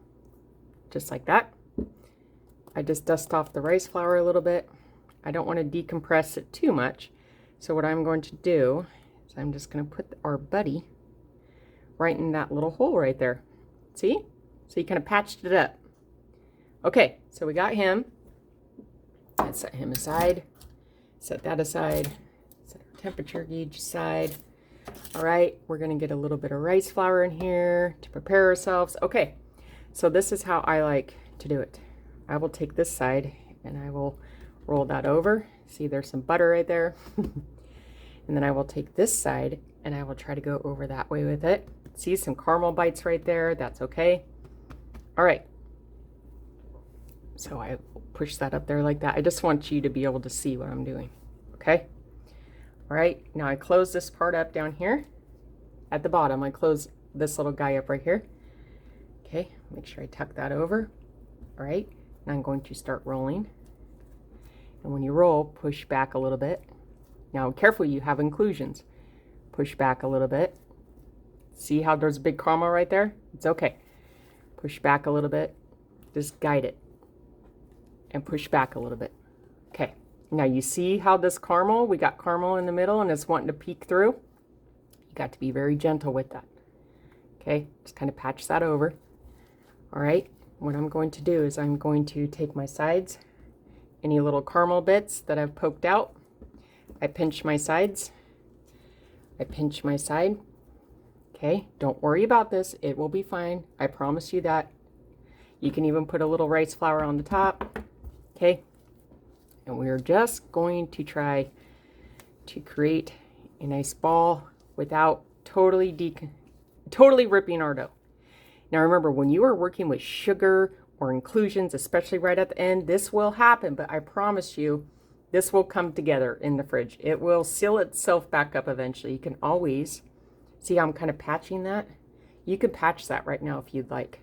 just like that. I just dust off the rice flour a little bit. I don't want to decompress it too much. So what I'm going to do is I'm just going to put our buddy right in that little hole right there. See? So you kind of patched it up. Okay, so we got him. Let's set him aside. Set that aside. Set our temperature gauge aside. All right, we're going to get a little bit of rice flour in here to prepare ourselves. Okay, so this is how I like to do it. I will take this side and I will roll that over. See, there's some butter right there. And then I will take this side and I will try to go over that way with it. See some caramel bites right there. That's okay. All right. So I push that up there like that. I just want you to be able to see what I'm doing. Okay. All right. Now I close this part up down here at the bottom. I close this little guy up right here. Okay. Make sure I tuck that over. All right. Now I'm going to start rolling. And when you roll, push back a little bit. Now, careful, you have inclusions. Push back a little bit. See how there's a big caramel right there? It's okay. Push back a little bit. Just guide it. And push back a little bit. Okay. Now, you see how this caramel, we got caramel in the middle and it's wanting to peek through? You got to be very gentle with that. Okay. Just kind of patch that over. All right. What I'm going to do is I'm going to take my sides, any little caramel bits that I've poked out. I pinch my sides. I pinch my side. Okay, don't worry about this. It will be fine. I promise you that. You can even put a little rice flour on the top. Okay, and we're just going to try to create a nice ball without totally ripping our dough. Now remember, when you are working with sugar or inclusions, especially right at the end, this will happen, but I promise you, this will come together in the fridge. It will seal itself back up eventually. You can always, see how I'm kind of patching that? You can patch that right now if you'd like.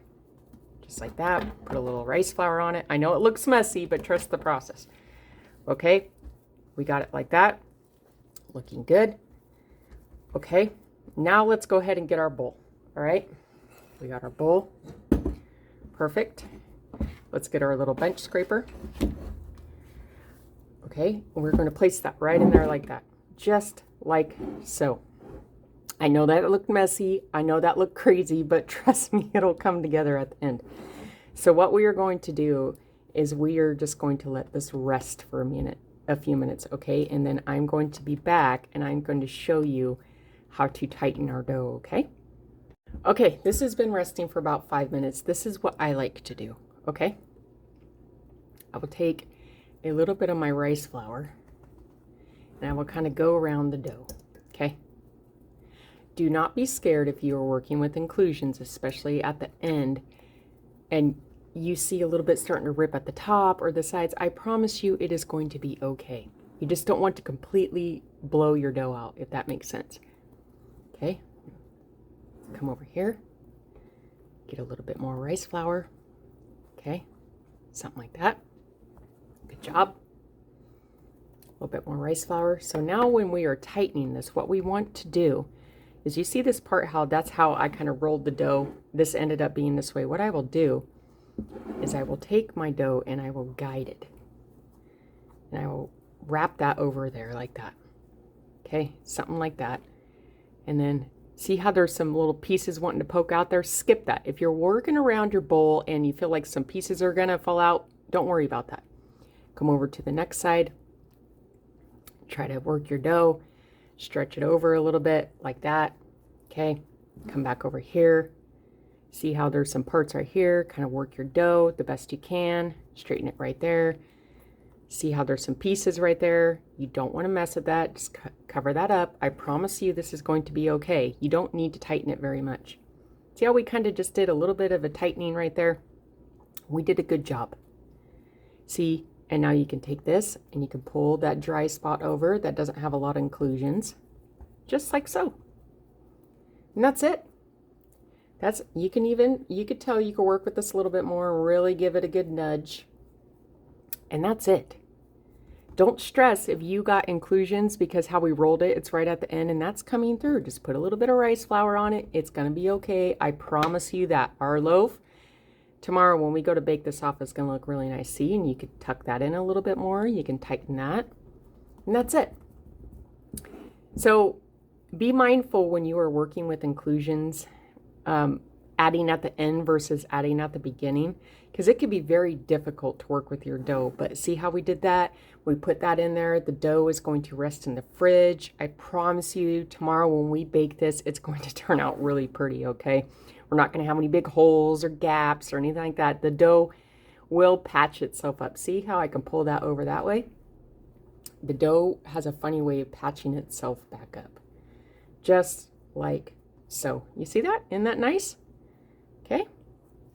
Just like that, put a little rice flour on it. I know it looks messy, but trust the process. Okay, we got it like that. Looking good. Okay, now let's go ahead and get our bowl. All right, we got our bowl. Perfect. Let's get our little bench scraper. Okay, we're going to place that right in there like that, just like so. I know that it looked messy. I know that looked crazy, but trust me, it'll come together at the end. So what we are going to do is we are just going to let this rest for a few minutes, okay? And then I'm going to be back and I'm going to show you how to tighten our dough, okay? Okay, this has been resting for about 5 minutes. This is what I like to do, okay? I will take a little bit of my rice flour and I will kind of go around the dough, okay? Do not be scared if you are working with inclusions, especially at the end, and you see a little bit starting to rip at the top or the sides. I promise you it is going to be okay. You just don't want to completely blow your dough out, if that makes sense. Okay, come over here, get a little bit more rice flour, okay, something like that. Good job. A little bit more rice flour. So now when we are tightening this, what we want to do is, you see this part, that's how I kind of rolled the dough. This ended up being this way. What I will do is I will take my dough and I will guide it. And I will wrap that over there like that. Okay, something like that. And then see how there's some little pieces wanting to poke out there? Skip that. If you're working around your bowl and you feel like some pieces are gonna fall out, don't worry about that. Come over to the next side. Try to work your dough. Stretch it over a little bit like that. Okay, come back over here. See how there's some parts right here. Kind of work your dough the best you can. Straighten it right there. See how there's some pieces right there. You don't want to mess with that. Just cover that up. I promise you this is going to be okay. You don't need to tighten it very much. See how we kind of just did a little bit of a tightening right there? We did a good job. See, and now you can take this and you can pull that dry spot over that doesn't have a lot of inclusions, just like so. And that's it. You could tell you could work with this a little bit more and really give it a good nudge. And that's it. Don't stress if you got inclusions, because how we rolled it, it's right at the end and that's coming through. Just put a little bit of rice flour on it. It's going to be okay. I promise you that. Our loaf tomorrow when we go to bake this off is going to look really nice. See, and you could tuck that in a little bit more. You can tighten that. And that's it. So be mindful when you are working with inclusions, adding at the end versus adding at the beginning, because it can be very difficult to work with your dough. But see how we did that? We put that in there. The dough is going to rest in the fridge. I promise you tomorrow when we bake this, it's going to turn out really pretty, okay? We're not going to have any big holes or gaps or anything like that. The dough will patch itself up. See how I can pull that over that way? The dough has a funny way of patching itself back up. Just like so. You see that? Isn't that nice? Okay.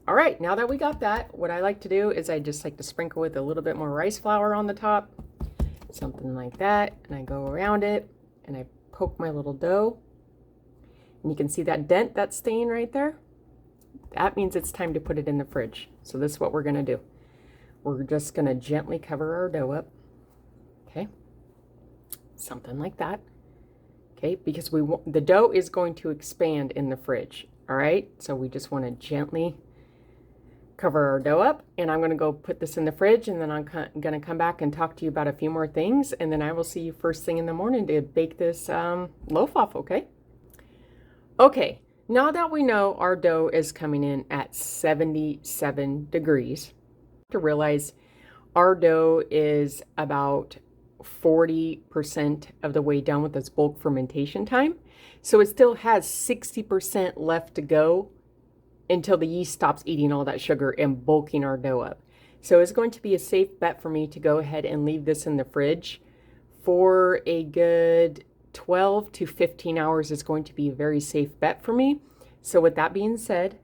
All right, now that we got that, what I like to do is I just like to sprinkle with a little bit more rice flour on the top, something like that, and I go around it and I poke my little dough. And you can see that dent, that stain right there. That means it's time to put it in the fridge. So this is what we're gonna do. We're just gonna gently cover our dough up. Okay, something like that. Okay, because the dough is going to expand in the fridge. All right, so we just want to gently cover our dough up, and I'm going to go put this in the fridge, and then I'm going to come back and talk to you about a few more things, and then I will see you first thing in the morning to bake this loaf off, okay? Okay, now that we know our dough is coming in at 77 degrees, to realize our dough is about 40% of the way done with its bulk fermentation time. So it still has 60% left to go until the yeast stops eating all that sugar and bulking our dough up. So it's going to be a safe bet for me to go ahead and leave this in the fridge for a good 12 to 15 hours. Is going to be a very safe bet for me. So with that being said,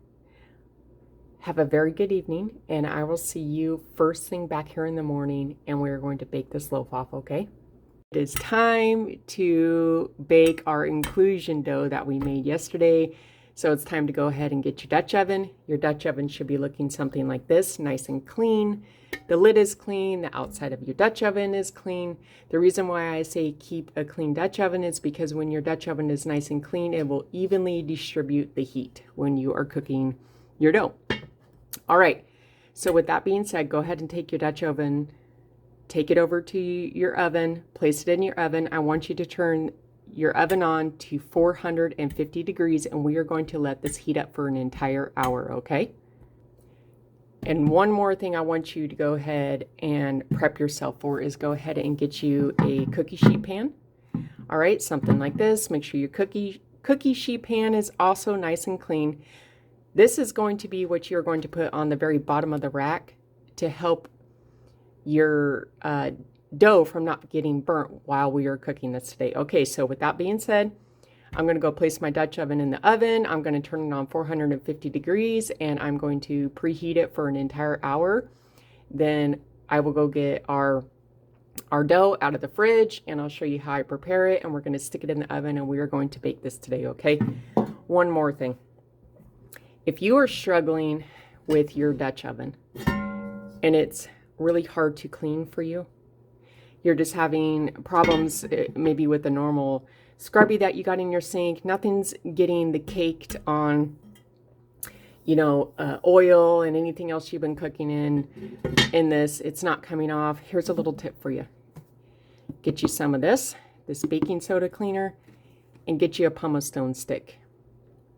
have a very good evening, and I will see you first thing back here in the morning, and we're going to bake this loaf off, okay? It is time to bake our inclusion dough that we made yesterday. So it's time to go ahead and get your Dutch oven. Your Dutch oven should be looking something like this, nice and clean. The lid is clean, the outside of your Dutch oven is clean. The reason why I say keep a clean Dutch oven is because when your Dutch oven is nice and clean, it will evenly distribute the heat when you are cooking your dough. All right, so with that being said, go ahead and take your Dutch oven, take it over to your oven, place it in your oven. I want you to turn your oven on to 450 degrees, and we are going to let this heat up for an entire hour, okay? And one more thing I want you to go ahead and prep yourself for is go ahead and get you a cookie sheet pan. All right, something like this. Make sure your cookie sheet pan is also nice and clean. This is going to be what you're going to put on the very bottom of the rack to help your dough from not getting burnt while we are cooking this today. Okay, so with that being said, I'm going to go place my Dutch oven in the oven. I'm going to turn it on 450 degrees, and I'm going to preheat it for an entire hour. Then I will go get our dough out of the fridge, and I'll show you how I prepare it, and we're going to stick it in the oven, and we are going to bake this today, okay? One more thing. If you are struggling with your Dutch oven and it's really hard to clean for you, you're just having problems maybe with the normal scrubby that you got in your sink, nothing's getting the caked on, you know, oil and anything else you've been cooking in this, it's not coming off. Here's a little tip for you. Get you some of this baking soda cleaner, and get you a pumice stone stick.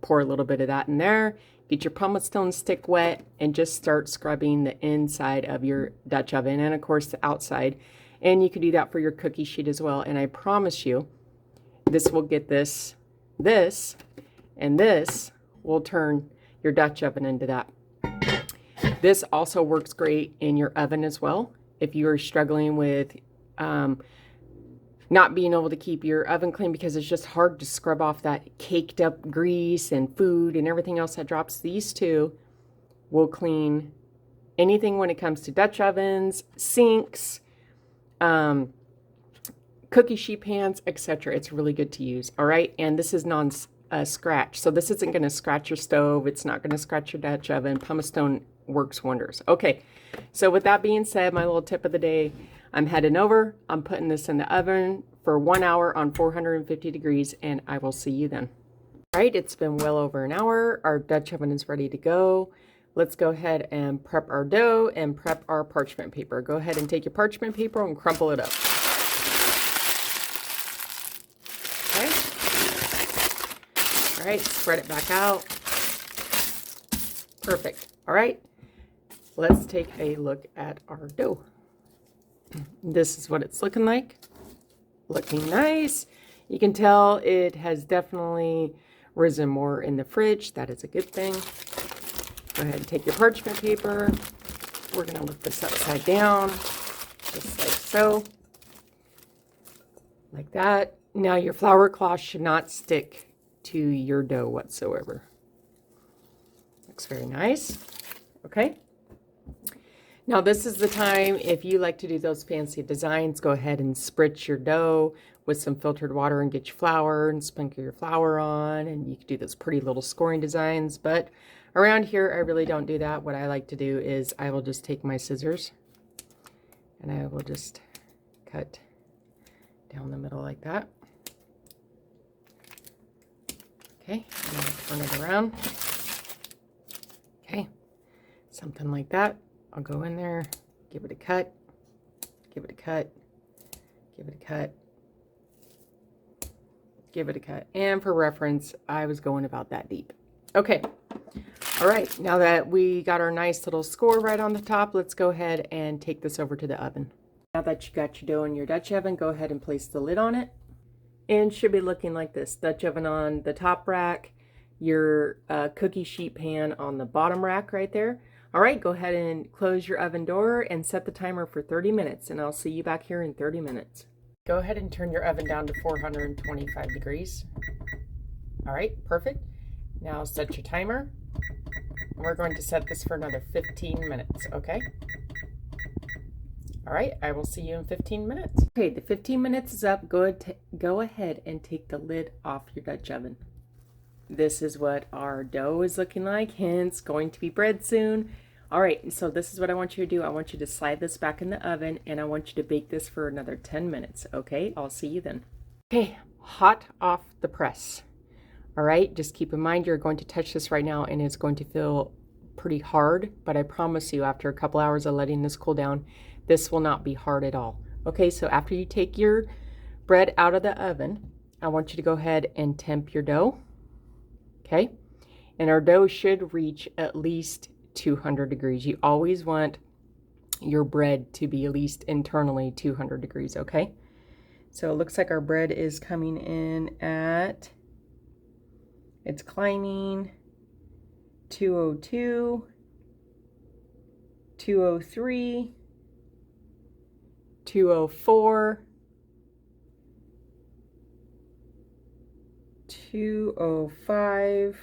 Pour a little bit of that in there. Get your pumice stone stick wet and just start scrubbing the inside of your Dutch oven, and of course the outside. And you can do that for your cookie sheet as well. And I promise you, this will get this, and this will turn your Dutch oven into that. This also works great in your oven as well. If you are struggling with not being able to keep your oven clean because it's just hard to scrub off that caked up grease and food and everything else that drops, these two will clean anything when it comes to Dutch ovens, sinks, cookie sheet pans, etc. It's really good to use. All right, and this is non-scratch, so this isn't going to scratch your stove. It's not going to scratch your Dutch oven. Pumice stone works wonders. Okay, so with that being said, my little tip of the day, I'm heading over. I'm putting this in the oven for 1 hour on 450 degrees, and I will see you then. All right, it's been well over an hour. Our Dutch oven is ready to go. Let's go ahead and prep our dough and prep our parchment paper. Go ahead and take your parchment paper and crumple it up. Okay. All right, spread it back out. Perfect. All right, let's take a look at our dough. This is what it's looking like. Looking nice. You can tell it has definitely risen more in the fridge. That is a good thing. Go ahead and take your parchment paper. We're going to lift this upside down, just like so. Like that. Now your flour cloth should not stick to your dough whatsoever. Looks very nice. Okay. Now this is the time, if you like to do those fancy designs, go ahead and spritz your dough with some filtered water and get your flour and sprinkle your flour on, and you can do those pretty little scoring designs. But around here, I really don't do that. What I like to do is I will just take my scissors and I will just cut down the middle like that. Okay, and I'll turn it around. Okay, something like that. I'll go in there, give it a cut, give it a cut, give it a cut, give it a cut. And for reference, I was going about that deep. Okay. All right. Now that we got our nice little score right on the top, let's go ahead and take this over to the oven. Now that you got your dough in your Dutch oven, go ahead and place the lid on it. And it should be looking like this. Dutch oven on the top rack, your cookie sheet pan on the bottom rack right there. All right, go ahead and close your oven door and set the timer for 30 minutes, and I'll see you back here in 30 minutes. Go ahead and turn your oven down to 425 degrees. All right, perfect. Now set your timer. We're going to set this for another 15 minutes, okay? All right, I will see you in 15 minutes. Okay, the 15 minutes is up. Go ahead and take the lid off your Dutch oven. This is what our dough is looking like, hence going to be bread soon. All right, so this is what I want you to do. I want you to slide this back in the oven, and I want you to bake this for another 10 minutes, okay? I'll see you then. Okay, hot off the press. All right, just keep in mind you're going to touch this right now, and it's going to feel pretty hard, but I promise you after a couple hours of letting this cool down, this will not be hard at all. Okay, so after you take your bread out of the oven, I want you to go ahead and temp your dough. Okay, and our dough should reach at least 200 degrees. You always want your bread to be at least internally 200 degrees, okay? So it looks like our bread is coming in at, it's climbing 202, 203, 204, 205,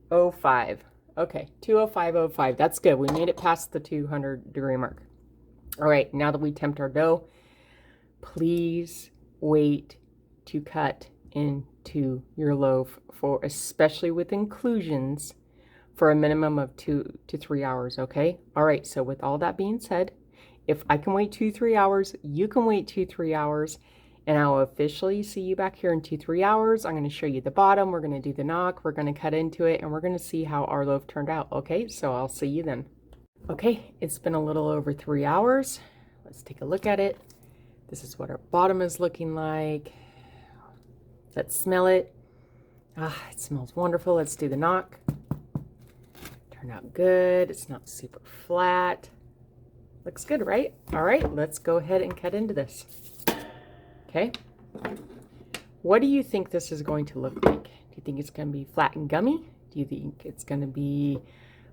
05. Okay, 205.05. That's good. We made it past the 200 degree mark. All right, now that we temped our dough, please wait to cut into your loaf for, especially with inclusions, for a minimum of 2 to 3 hours, okay? All right, so with all that being said, if I can wait 2-3 hours, you can wait 2-3 hours, and I'll officially see you back here in 2-3 hours. I'm going to show you the bottom. We're going to do the knock. We're going to cut into it, and we're going to see how our loaf turned out. Okay, so I'll see you then. Okay, it's been a little over 3 hours. Let's take a look at it. This is what our bottom is looking like. Let's smell it. Ah, it smells wonderful. Let's do the knock. Turned out good. It's not super flat. Looks good, right? All right, let's go ahead and cut into this. Okay. What do you think this is going to look like? Do you think it's going to be flat and gummy? Do you think it's going to be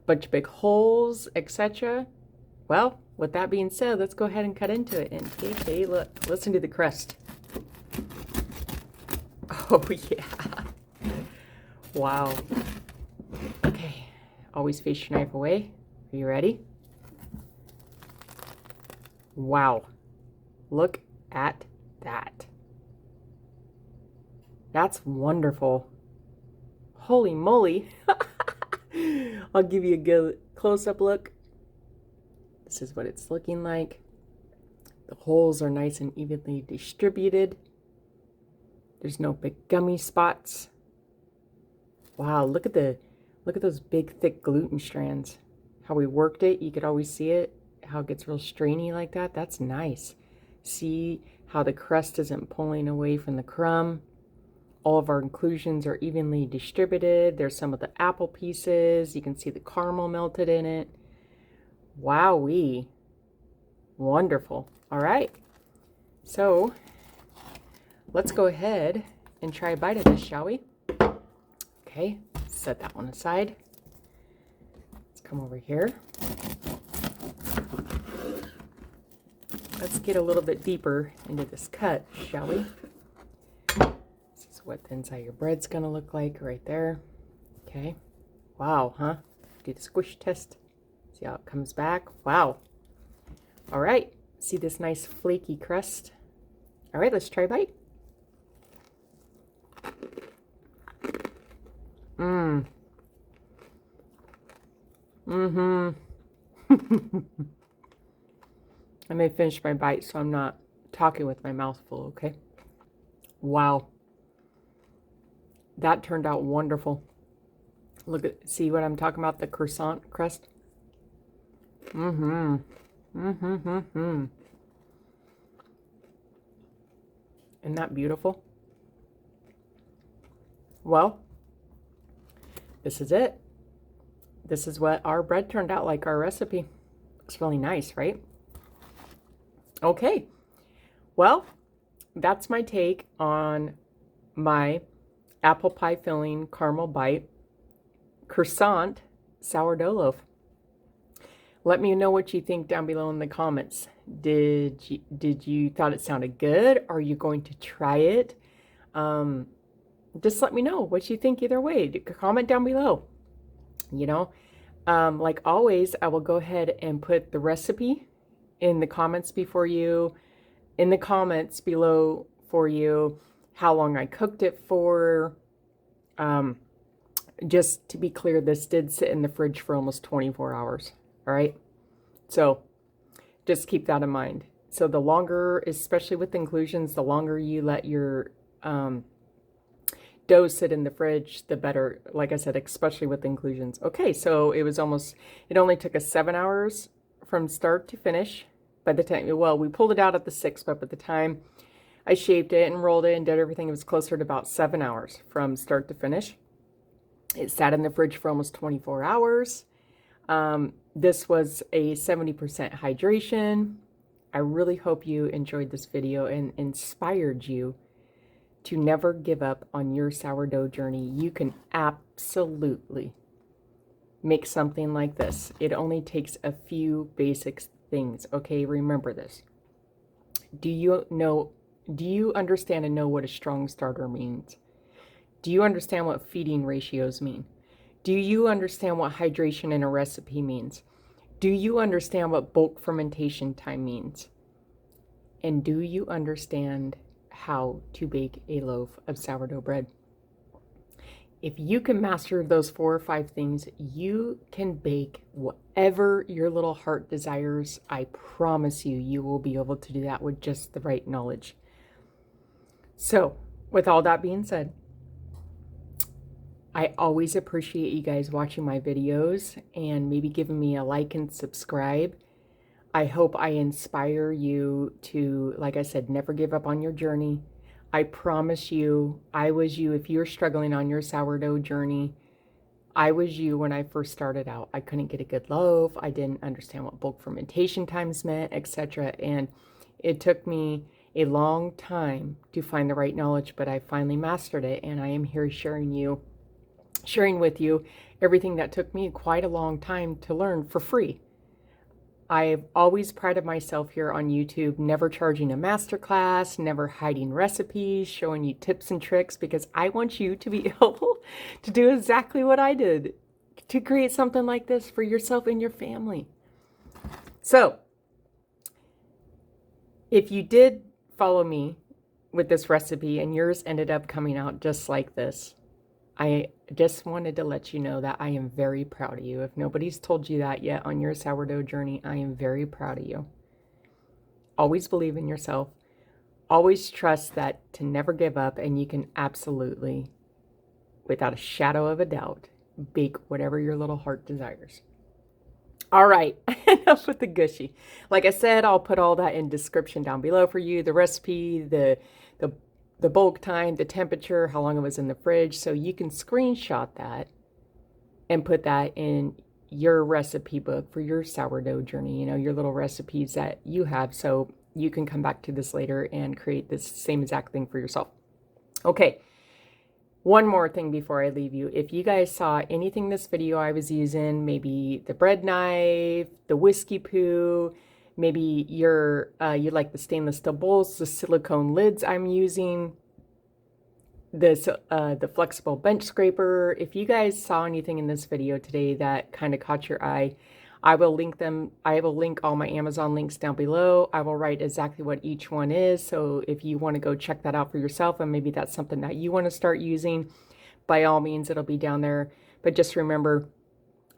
a bunch of big holes, etc.? Well, with that being said, let's go ahead and cut into it. And hey, look, listen to the crust. Oh, yeah. Wow. Okay, always face your knife away. Are you ready? Wow. Look at that. That's wonderful. Holy moly. I'll give you a good close-up look. This is what it's looking like. The holes are nice and evenly distributed. There's no big gummy spots. Wow, look at those big thick gluten strands. How we worked it, you could always see it, how it gets real strainy like that. That's nice. See how the crust isn't pulling away from the crumb. All of our inclusions are evenly distributed. There's some of the apple pieces. You can see the caramel melted in it. Wowee. Wonderful. All right. So let's go ahead and try a bite of this, shall we? Okay, set that one aside. Let's come over here. Let's get a little bit deeper into this cut, shall we? This is what the inside of your bread's gonna look like right there. Okay. Wow, huh? Do the squish test. See how it comes back. Wow. All right. See this nice flaky crust? All right, let's try a bite. I may finish my bite so I'm not talking with my mouth full, okay? Wow. That turned out wonderful. Look at, see what I'm talking about, the croissant crust? Isn't that beautiful? Well, this is it. This is what our bread turned out like, our recipe. Looks really nice, right? Okay. Well, that's my take on my apple pie filling caramel bite croissant sourdough loaf. Let me know what you think down below in the comments. Did you thought it sounded good? Are you going to try it? Just let me know what you think either way. Comment down below. You know, like always, I will go ahead and put the recipe in the comments below for you, how long I cooked it for. Just to be clear, this did sit in the fridge for almost 24 hours. All right. So just keep that in mind. So the longer, especially with inclusions, the longer you let your dough sit in the fridge, the better. Like I said, especially with inclusions. Okay, so it only took us 7 hours from start to finish. By the time, well, we pulled it out at the 6, but by the time I shaped it and rolled it and did everything, it was closer to about 7 hours from start to finish. It sat in the fridge for almost 24 hours. This was a 70% hydration. I really hope you enjoyed this video and inspired you to never give up on your sourdough journey. You can absolutely make something like this. It only takes a few basic things. Okay, remember this. Do you understand and know what a strong starter means? Do you understand what feeding ratios mean? Do you understand what hydration in a recipe means? Do you understand what bulk fermentation time means? And do you understand how to bake a loaf of sourdough bread? If you can master those 4 or 5 things, you can bake whatever your little heart desires. I promise you, you will be able to do that with just the right knowledge. So, with all that being said, I always appreciate you guys watching my videos and maybe giving me a like and subscribe. I hope I inspire you to, like I said, never give up on your journey. I promise you, I was you. If you're struggling on your sourdough journey, I was you when I first started out. I couldn't get a good loaf. I didn't understand what bulk fermentation times meant, etc. And it took me a long time to find the right knowledge, but I finally mastered it. And I am here sharing with you everything that took me quite a long time to learn for free. I've always prided myself here on YouTube, never charging a masterclass, never hiding recipes, showing you tips and tricks, because I want you to be able to do exactly what I did, to create something like this for yourself and your family. So, if you did follow me with this recipe and yours ended up coming out just like this, I just wanted to let you know that I am very proud of you. If nobody's told you that yet on your sourdough journey, I am very proud of you. Always believe in yourself. Always trust that to never give up, and you can absolutely, without a shadow of a doubt, bake whatever your little heart desires. All right, enough with the gushy. Like I said, I'll put all that in description down below for you. The recipe, the bulk time, the temperature, how long it was in the fridge, so you can screenshot that and put that in your recipe book for your sourdough journey, you know, your little recipes that you have, so you can come back to this later and create this same exact thing for yourself. Okay, one more thing before I leave you. If you guys saw anything in this video I was using, maybe the bread knife, the whiskey poo, maybe you like the stainless steel bowls, the silicone lids I'm using, the flexible bench scraper. If you guys saw anything in this video today that kind of caught your eye, I will link them. I will link all my Amazon links down below. I will write exactly what each one is. So if you want to go check that out for yourself, and maybe that's something that you want to start using, by all means, it'll be down there. But just remember,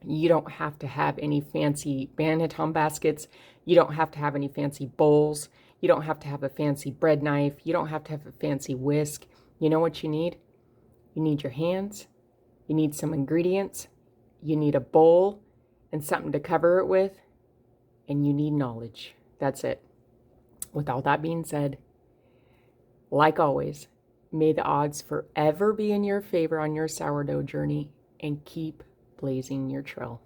you don't have to have any fancy Banneton baskets. You don't have to have any fancy bowls. You don't have to have a fancy bread knife. You don't have to have a fancy whisk. You know what you need? You need your hands. You need some ingredients. You need a bowl and something to cover it with. And you need knowledge. That's it. With all that being said, like always, may the odds forever be in your favor on your sourdough journey, and keep blazing your trail.